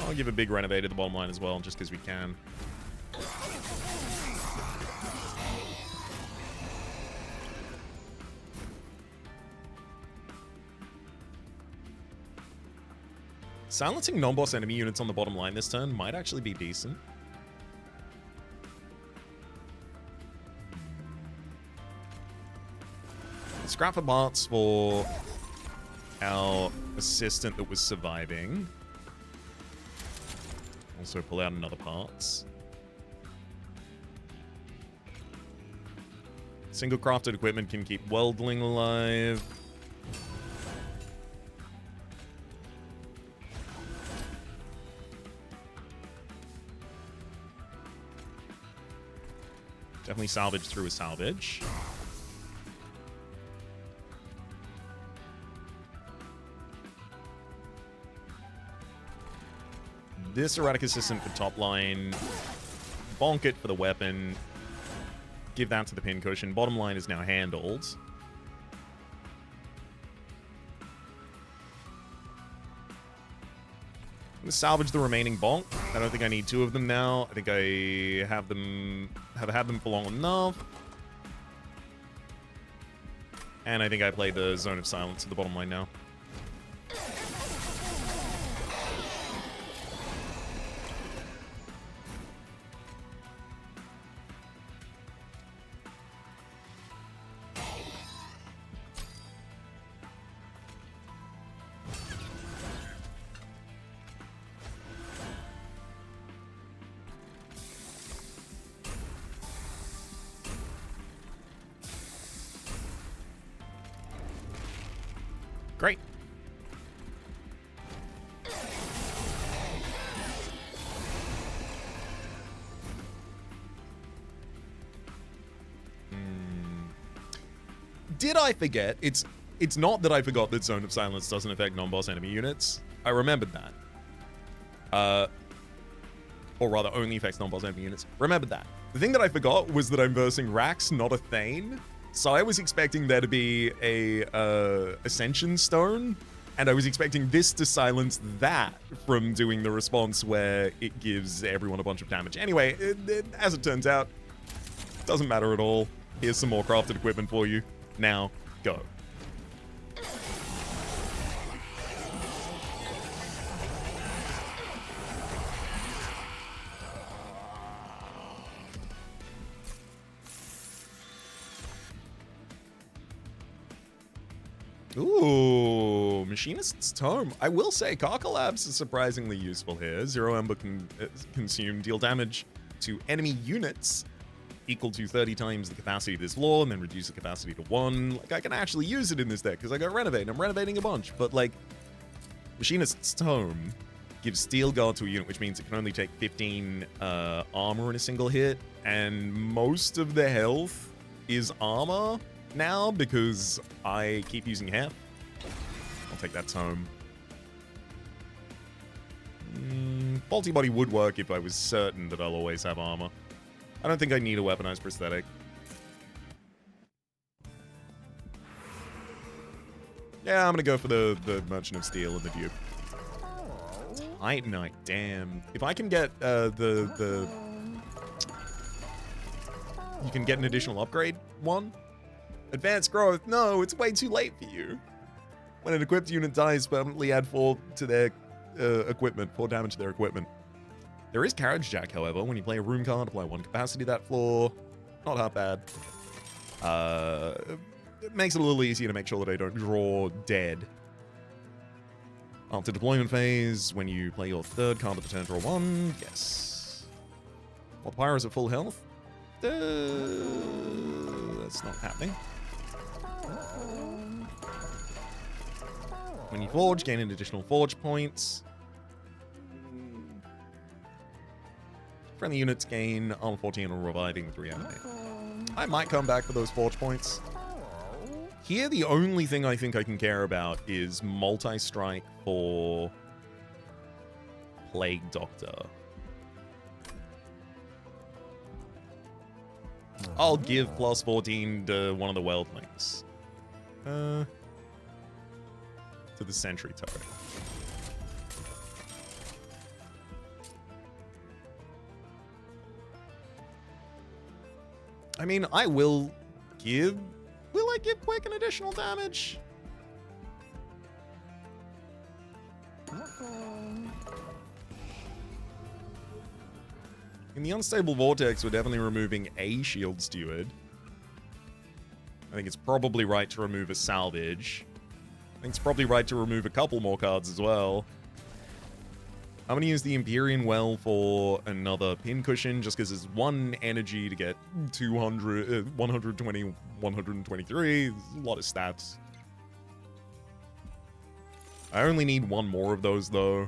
are. I'll give a big renovate at the bottom line as well, just because we can. Silencing non-boss enemy units on the bottom line this turn might actually be decent. Scrap for parts for our assistant that was surviving. Also pull out another parts. Single crafted equipment can keep Weldling alive. Definitely salvage through a salvage. This erratic assistant for top line. Bonk it for the weapon. Give that to the pincushion. Bottom line is now handled. I'm gonna salvage the remaining bonk. I don't think I need 2 of them now. I think I have had them for long enough. And I think I play the Zone of Silence at the bottom line now. Great. Did I forget? It's not that I forgot that Zone of Silence doesn't affect non-boss enemy units. I remembered that. Or rather, only affects non-boss enemy units. Remembered that. The thing that I forgot was that I'm versing Rax, not a Thane. So I was expecting there to be a Ascension Stone, and I was expecting this to silence that from doing the response where it gives everyone a bunch of damage. Anyway, as it turns out, doesn't matter at all. Here's some more crafted equipment for you. Now, go. Ooh, Machinist's Tome. I will say, Carcolabs is surprisingly useful here. Zero Ember can consume, deal damage to enemy units equal to 30 times the capacity of this law, and then reduce the capacity to 1. Like, I can actually use it in this deck, because I got Renovate, and I'm renovating a bunch. But, like, Machinist's Tome gives Steel Guard to a unit, which means it can only take 15 armor in a single hit, and most of the health is armor now, because I keep using half. I'll take that Tome. Faulty Body would work if I was certain that I'll always have armor. I don't think I need a weaponized prosthetic. Yeah, I'm gonna go for the Merchant of Steel and the Dupe. Titanite, damn. If I can get you can get an additional upgrade one. Advanced growth. No, it's way too late for you. When an equipped unit dies, permanently add 4 to their equipment, 4 damage to their equipment. There is Carriage Jack, however. When you play a room card, apply 1 capacity to that floor. Not half bad. It makes it a little easier to make sure that I don't draw dead. After deployment phase, when you play your 3rd card of the turn, draw 1. Yes. While Pyro is at full health. That's not happening. When you forge, gain an additional forge points. Friendly units gain armor 14 or reviving 3 enemy. I might come back for those forge points. Here, the only thing I think I can care about is multi-strike for Plague Doctor. I'll give plus 14 to one of the Weldlings. To the Sentry turret. I mean, I will give... Will I give Quick an additional damage? In the Unstable Vortex, we're definitely removing a Shield Steward. I think it's probably right to remove a Salvage. I think it's probably right to remove a couple more cards as well. I'm going to use the Empyrean Well for another pincushion, just because it's 1 energy to get 200, 120, 123. There's a lot of stats. I only need 1 more of those, though.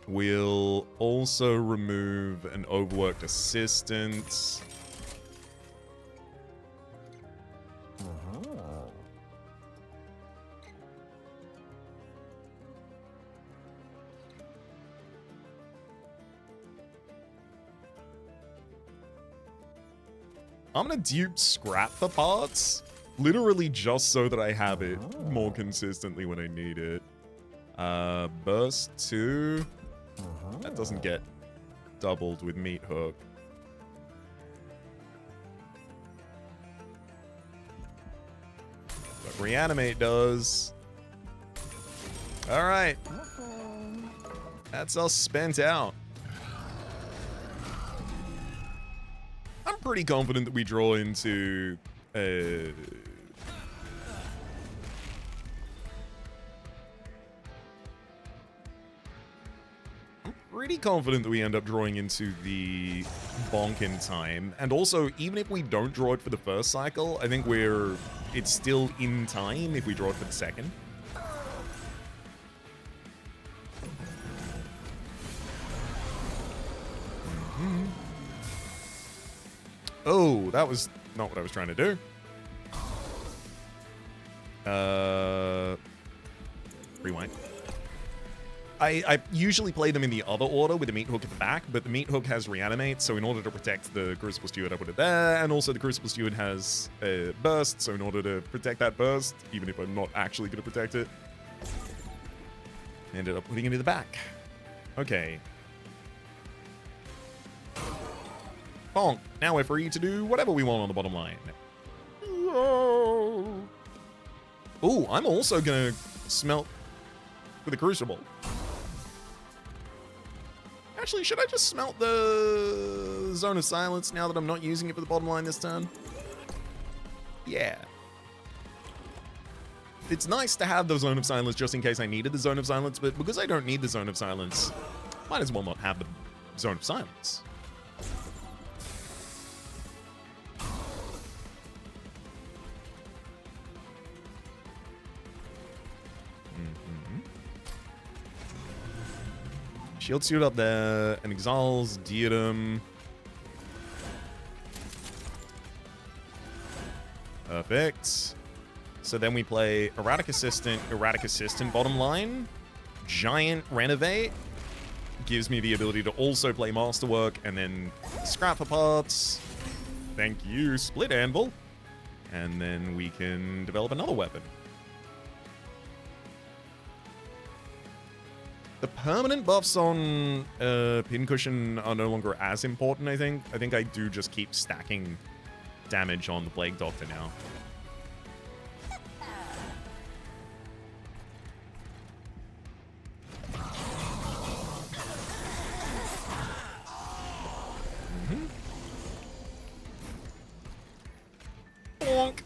We'll also remove an overworked assistant. I'm gonna dupe Scrap for parts, literally just so that I have it more consistently when I need it. Burst 2. That doesn't get doubled with Meat Hook. But Reanimate does. Alright. That's us spent out. I'm pretty confident that we draw into pretty confident that we end up drawing into the bonk in time. And also, even if we don't draw it for the first cycle, I think it's still in time if we draw it for the second. Oh, that was not what I was trying to do. Rewind. I usually play them in the other order with the Meat Hook at the back, but the Meat Hook has Reanimate, so in order to protect the Crucible Steward, I put it there, and also the Crucible Steward has Burst, so in order to protect that Burst, even if I'm not actually going to protect it, I ended up putting it in the back. Okay. Bonk. Now we're free to do whatever we want on the bottom line. Ooh, I'm also going to smelt with a Crucible. Actually, should I just smelt the Zone of Silence now that I'm not using it for the bottom line this turn? Yeah. It's nice to have the Zone of Silence just in case I needed the Zone of Silence, but because I don't need the Zone of Silence, might as well not have the Zone of Silence. Shield Suit up there, and Exiles, Diadem. Perfect. So then we play Erratic Assistant bottom line. Giant Renovate. Gives me the ability to also play Masterwork, and then Scrap for parts. Thank you, Split Anvil. And then we can develop another weapon. The permanent buffs on Pincushion are no longer as important, I think. I think I do just keep stacking damage on the Plague Doctor now. Bonk.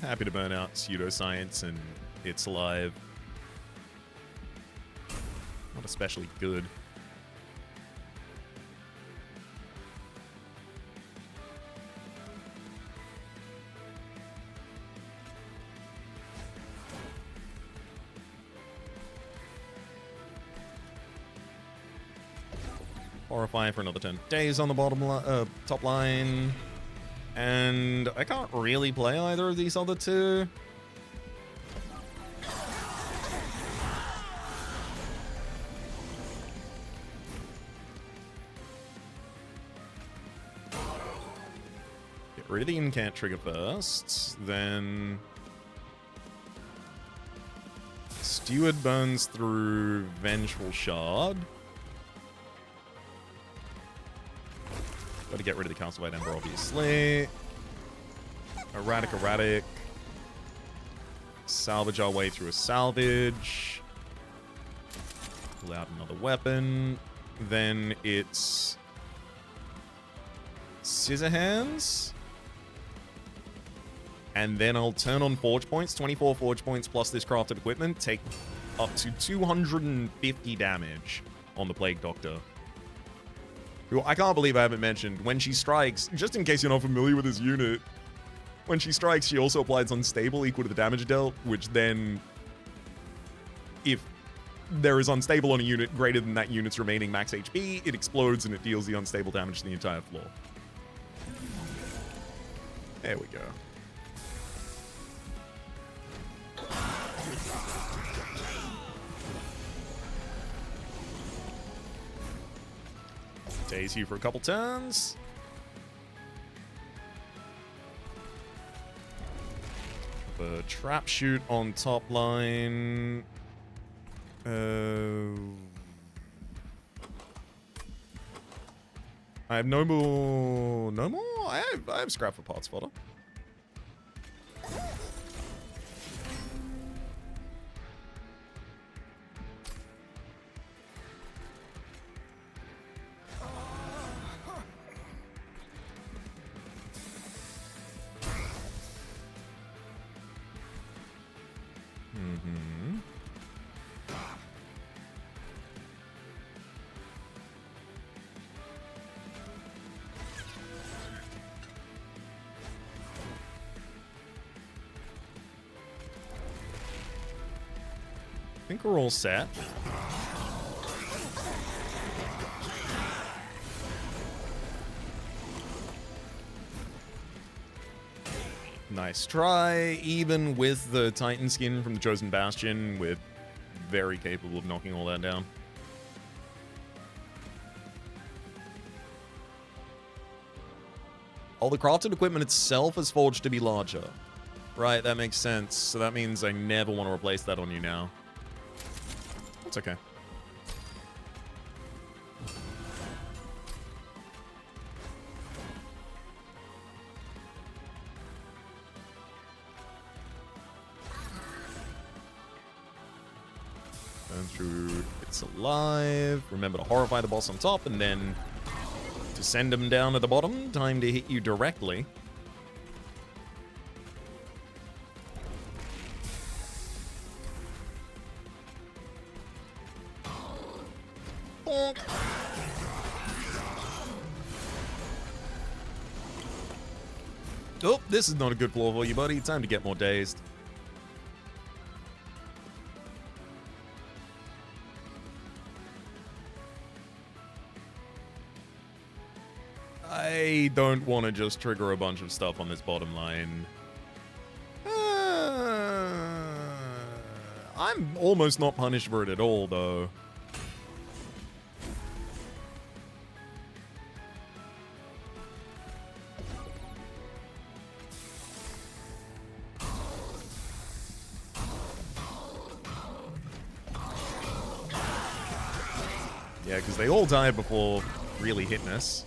Happy to burn out Pseudoscience, and it's alive. Not especially good. Horrify for another 10 days on the bottom top line. And I can't really play either of these other two. Get rid of the incant trigger first, then Steward burns through Vengeful Shard. Got to get rid of the Castle White Ember, obviously. Erratic. Salvage our way through a salvage. Pull out another weapon. Then it's Scissorhands. And then I'll turn on Forge Points. 24 Forge Points plus this crafted equipment. Take up to 250 damage on the Plague Doctor. who I can't believe I haven't mentioned, when she strikes, just in case you're not familiar with this unit, when she strikes, she also applies unstable equal to the damage dealt, which then, if there is unstable on a unit greater than that unit's remaining max HP, it explodes and it deals the unstable damage to the entire floor. There we go. Daze you for a couple turns. The trap shoot on top line. I have no more. No more? I have scrap for pot spotter. I think we're all set. Nice try, even with the Titan skin from the Chosen Bastion, we're very capable of knocking all that down. Oh, the crafted equipment itself is forged to be larger. Right, that makes sense. So that means I never want to replace that on you now. That's okay. Burn through It's Alive. Remember to horrify the boss on top and then to send him down at the bottom. Time to hit you directly. Oh, this is not a good floor for you, buddy. Time to get more dazed. I don't want to just trigger a bunch of stuff on this bottom line. I'm almost not punished for it at all, though. Yeah, because they all die before really hitting us.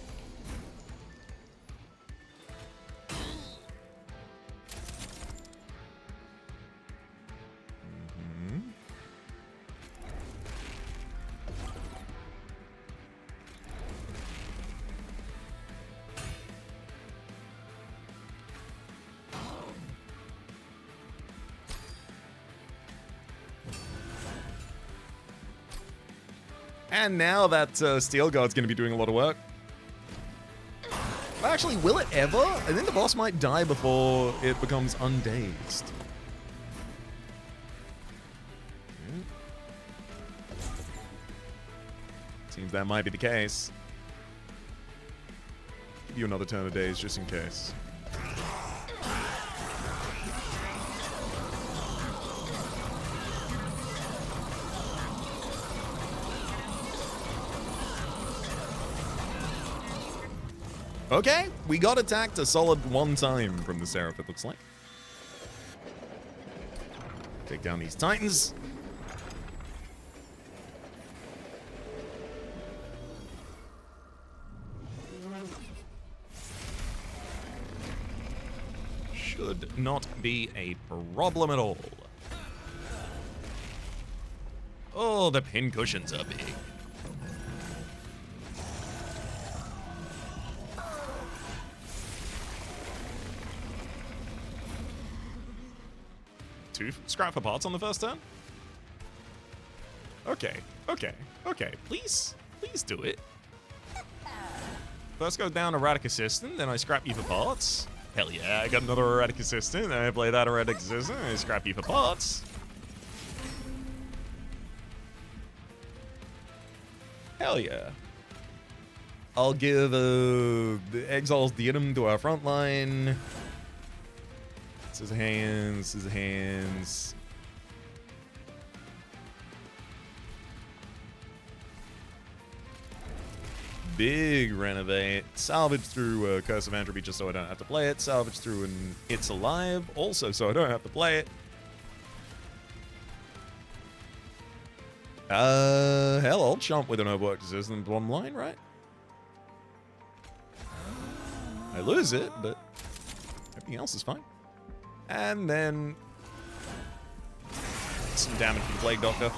And now that Steel Guard's going to be doing a lot of work. Actually, will it ever? I think the boss might die before it becomes undazed. Seems that might be the case. Give you another turn of daze just in case. Okay, we got attacked a solid one time from the Seraph, it looks like. Take down these Titans. Should not be a problem at all. Oh, the pin cushions are big. Two scrap for parts on the first turn? Okay, okay, okay. Please do it. First goes down Erratic Assistant, then I scrap you for parts. Hell yeah, I got another Erratic Assistant, then I play that Erratic Assistant, and I scrap you for parts. Hell yeah. I'll give the Exile's Diadem to our front line. Scissor hands, scissor hands. Big renovate. Salvage through Curse of Entropy just so I don't have to play it. Salvage through an It's Alive also so I don't have to play it. Hell, I'll jump with an overworked assistant bottom line, right? I lose it, but everything else is fine. And then some damage from Plague Doctor.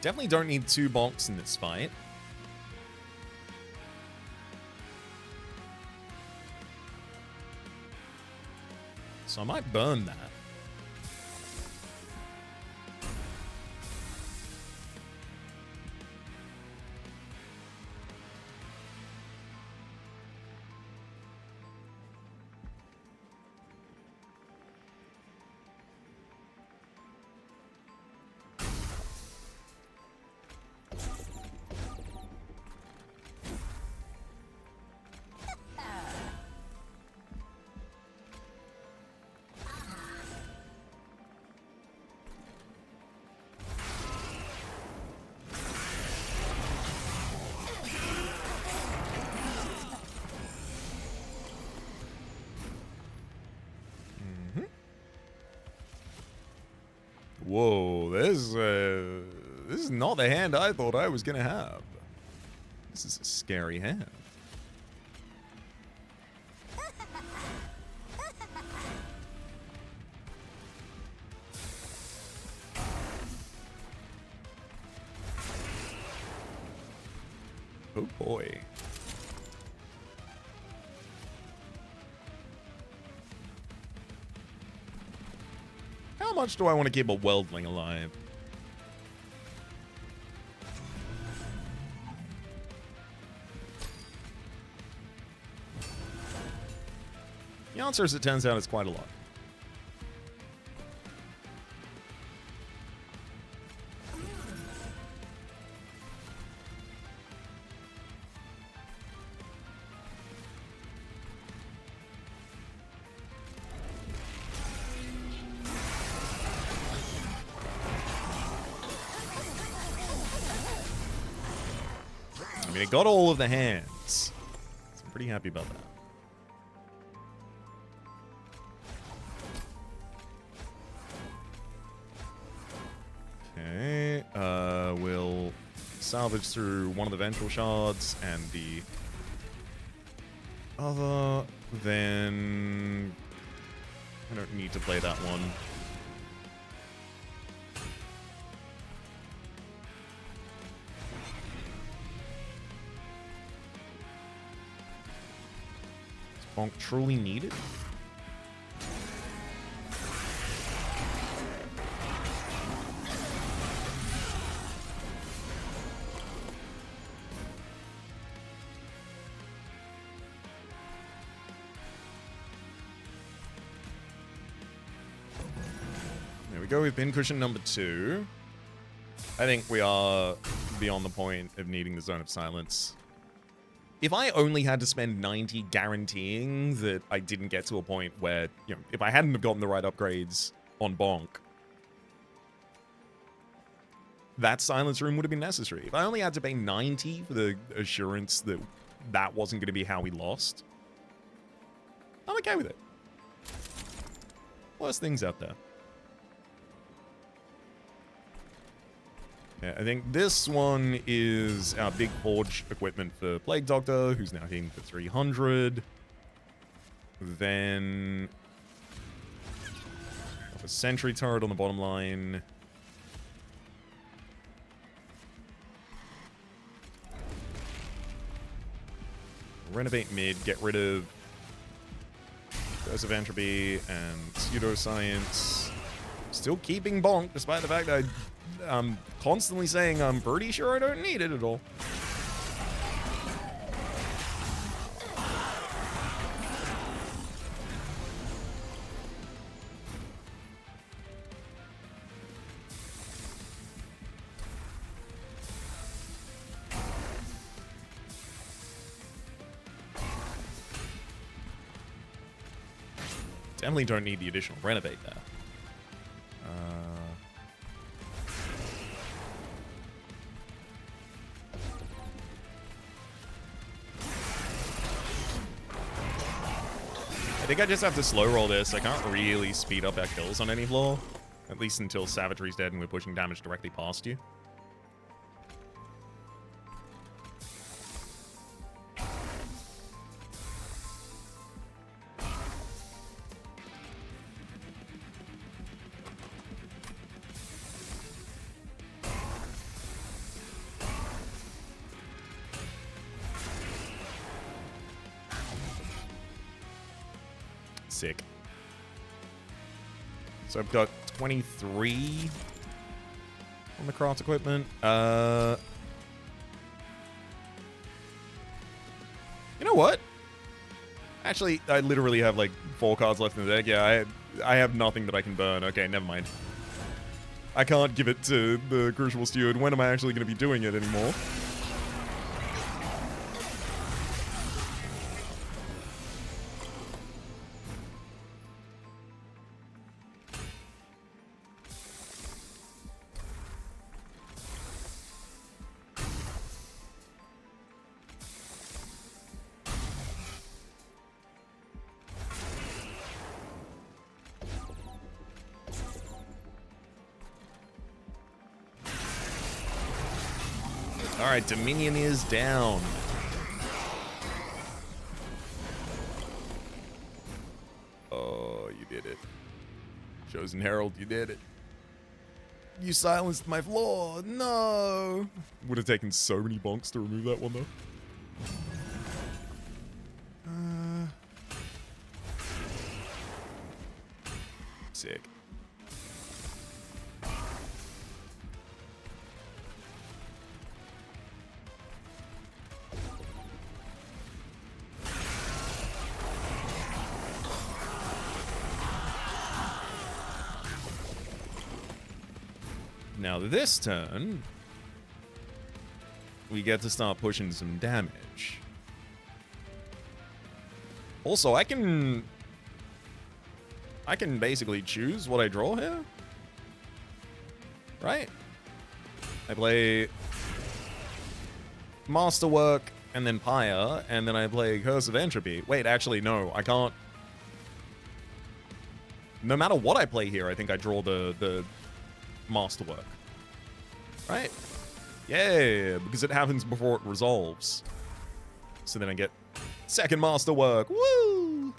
Definitely don't need 2 bonks in this fight. So I might burn that. Whoa, this is not the hand I thought I was gonna have. This is a scary hand. Oh boy. How much do I want to keep a Weldling alive? The answer, as it turns out, is quite a lot. I mean, it got all of the hands. So I'm pretty happy about that. Okay, we'll salvage through one of the Ventral Shards and the other, then I don't need to play that one. Is Bonk truly needed? Go with pincushion number 2. I think we are beyond the point of needing the Zone of Silence. If I only had to spend 90 guaranteeing that I didn't get to a point where, you know, if I hadn't have gotten the right upgrades on Bonk, that Silence Room would have been necessary. If I only had to pay 90 for the assurance that that wasn't going to be how we lost, I'm okay with it. Worse things out there. Yeah, I think this one is our big forge equipment for Plague Doctor, who's now hitting for 300. Then A sentry turret on the bottom line. Renovate mid, get rid of Dose of Entropy and Pseudoscience. Still keeping Bonk, despite the fact that I'm constantly saying I'm pretty sure I don't need it at all. Definitely don't need the additional renovate there. I think I just have to slow roll this. I can't really speed up our kills on any floor. At least until Savagery's dead and we're pushing damage directly past you. Sick. So I've got 23 on the craft equipment. You know what? Actually, I literally have like 4 cards left in the deck. Yeah, I have nothing that I can burn. Okay, never mind. I can't give it to the Crucible Steward. When am I actually going to be doing it anymore? Alright, Dominion is down. Oh, you did it. Chosen Herald, you did it. You silenced my floor. No. Would have taken so many bonks to remove that one, though. Sick. Now this turn, we get to start pushing some damage. Also, I can basically choose what I draw here. Right? I play Masterwork and then Pyre, and then I play Curse of Entropy. Wait, actually, no, I can't. No matter what I play here, I think I draw the Masterwork. Right? Yeah, because it happens before it resolves. So then I get second Masterwork. Woo!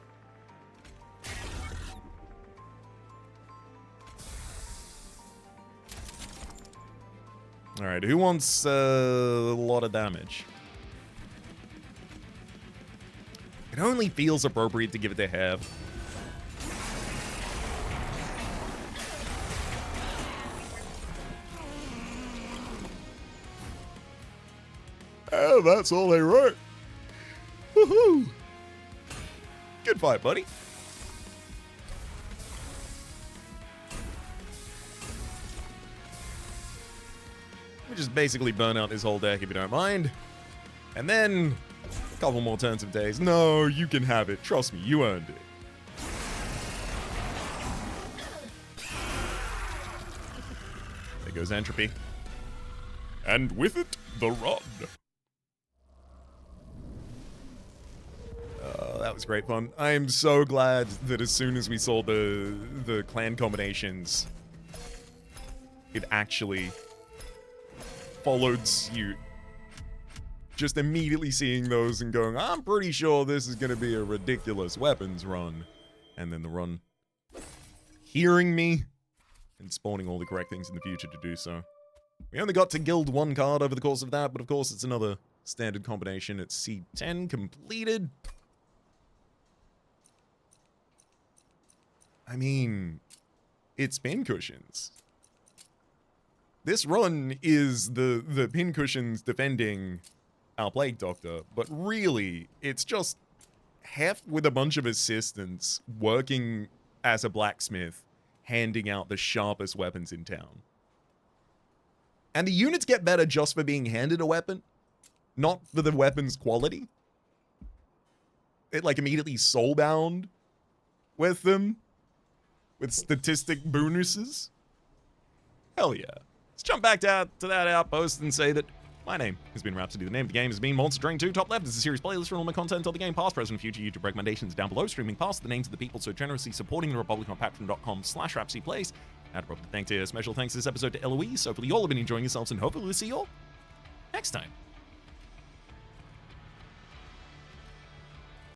Alright, who wants a lot of damage? It only feels appropriate to give it to Heb. Oh, that's all they wrote. Woohoo! Good fight, buddy. We just basically burn out this whole deck if you don't mind. And then a couple more turns of days. No, you can have it. Trust me, you earned it. There goes Entropy. And with it, the rod. That was great fun. I am so glad that as soon as we saw the clan combinations, it actually followed suit. Just immediately seeing those and going, I'm pretty sure this is going to be a ridiculous weapons run. And then the run hearing me and spawning all the correct things in the future to do so. We only got to guild 1 card over the course of that, but of course it's another standard combination. It's C10 completed. I mean, it's pincushions. This run is the pincushions defending our Plague Doctor, but really, it's just Hef with a bunch of assistants working as a blacksmith, handing out the sharpest weapons in town. And the units get better just for being handed a weapon, not for the weapon's quality. It, like, immediately soulbound with them, with statistic bonuses. Hell yeah. Let's jump back to that outpost and say that my name has been Rhapsody. The name of the game has been Monster Train 2. Top left is a series playlist for all my content on the game, past, present, and future YouTube recommendations down below. Streaming past the names of the people so generously supporting the Republic on patreon.com/RhapsyPlays. And a proper thank to special thanks this episode to Eloise. Hopefully you all have been enjoying yourselves, and hopefully we'll see you all next time.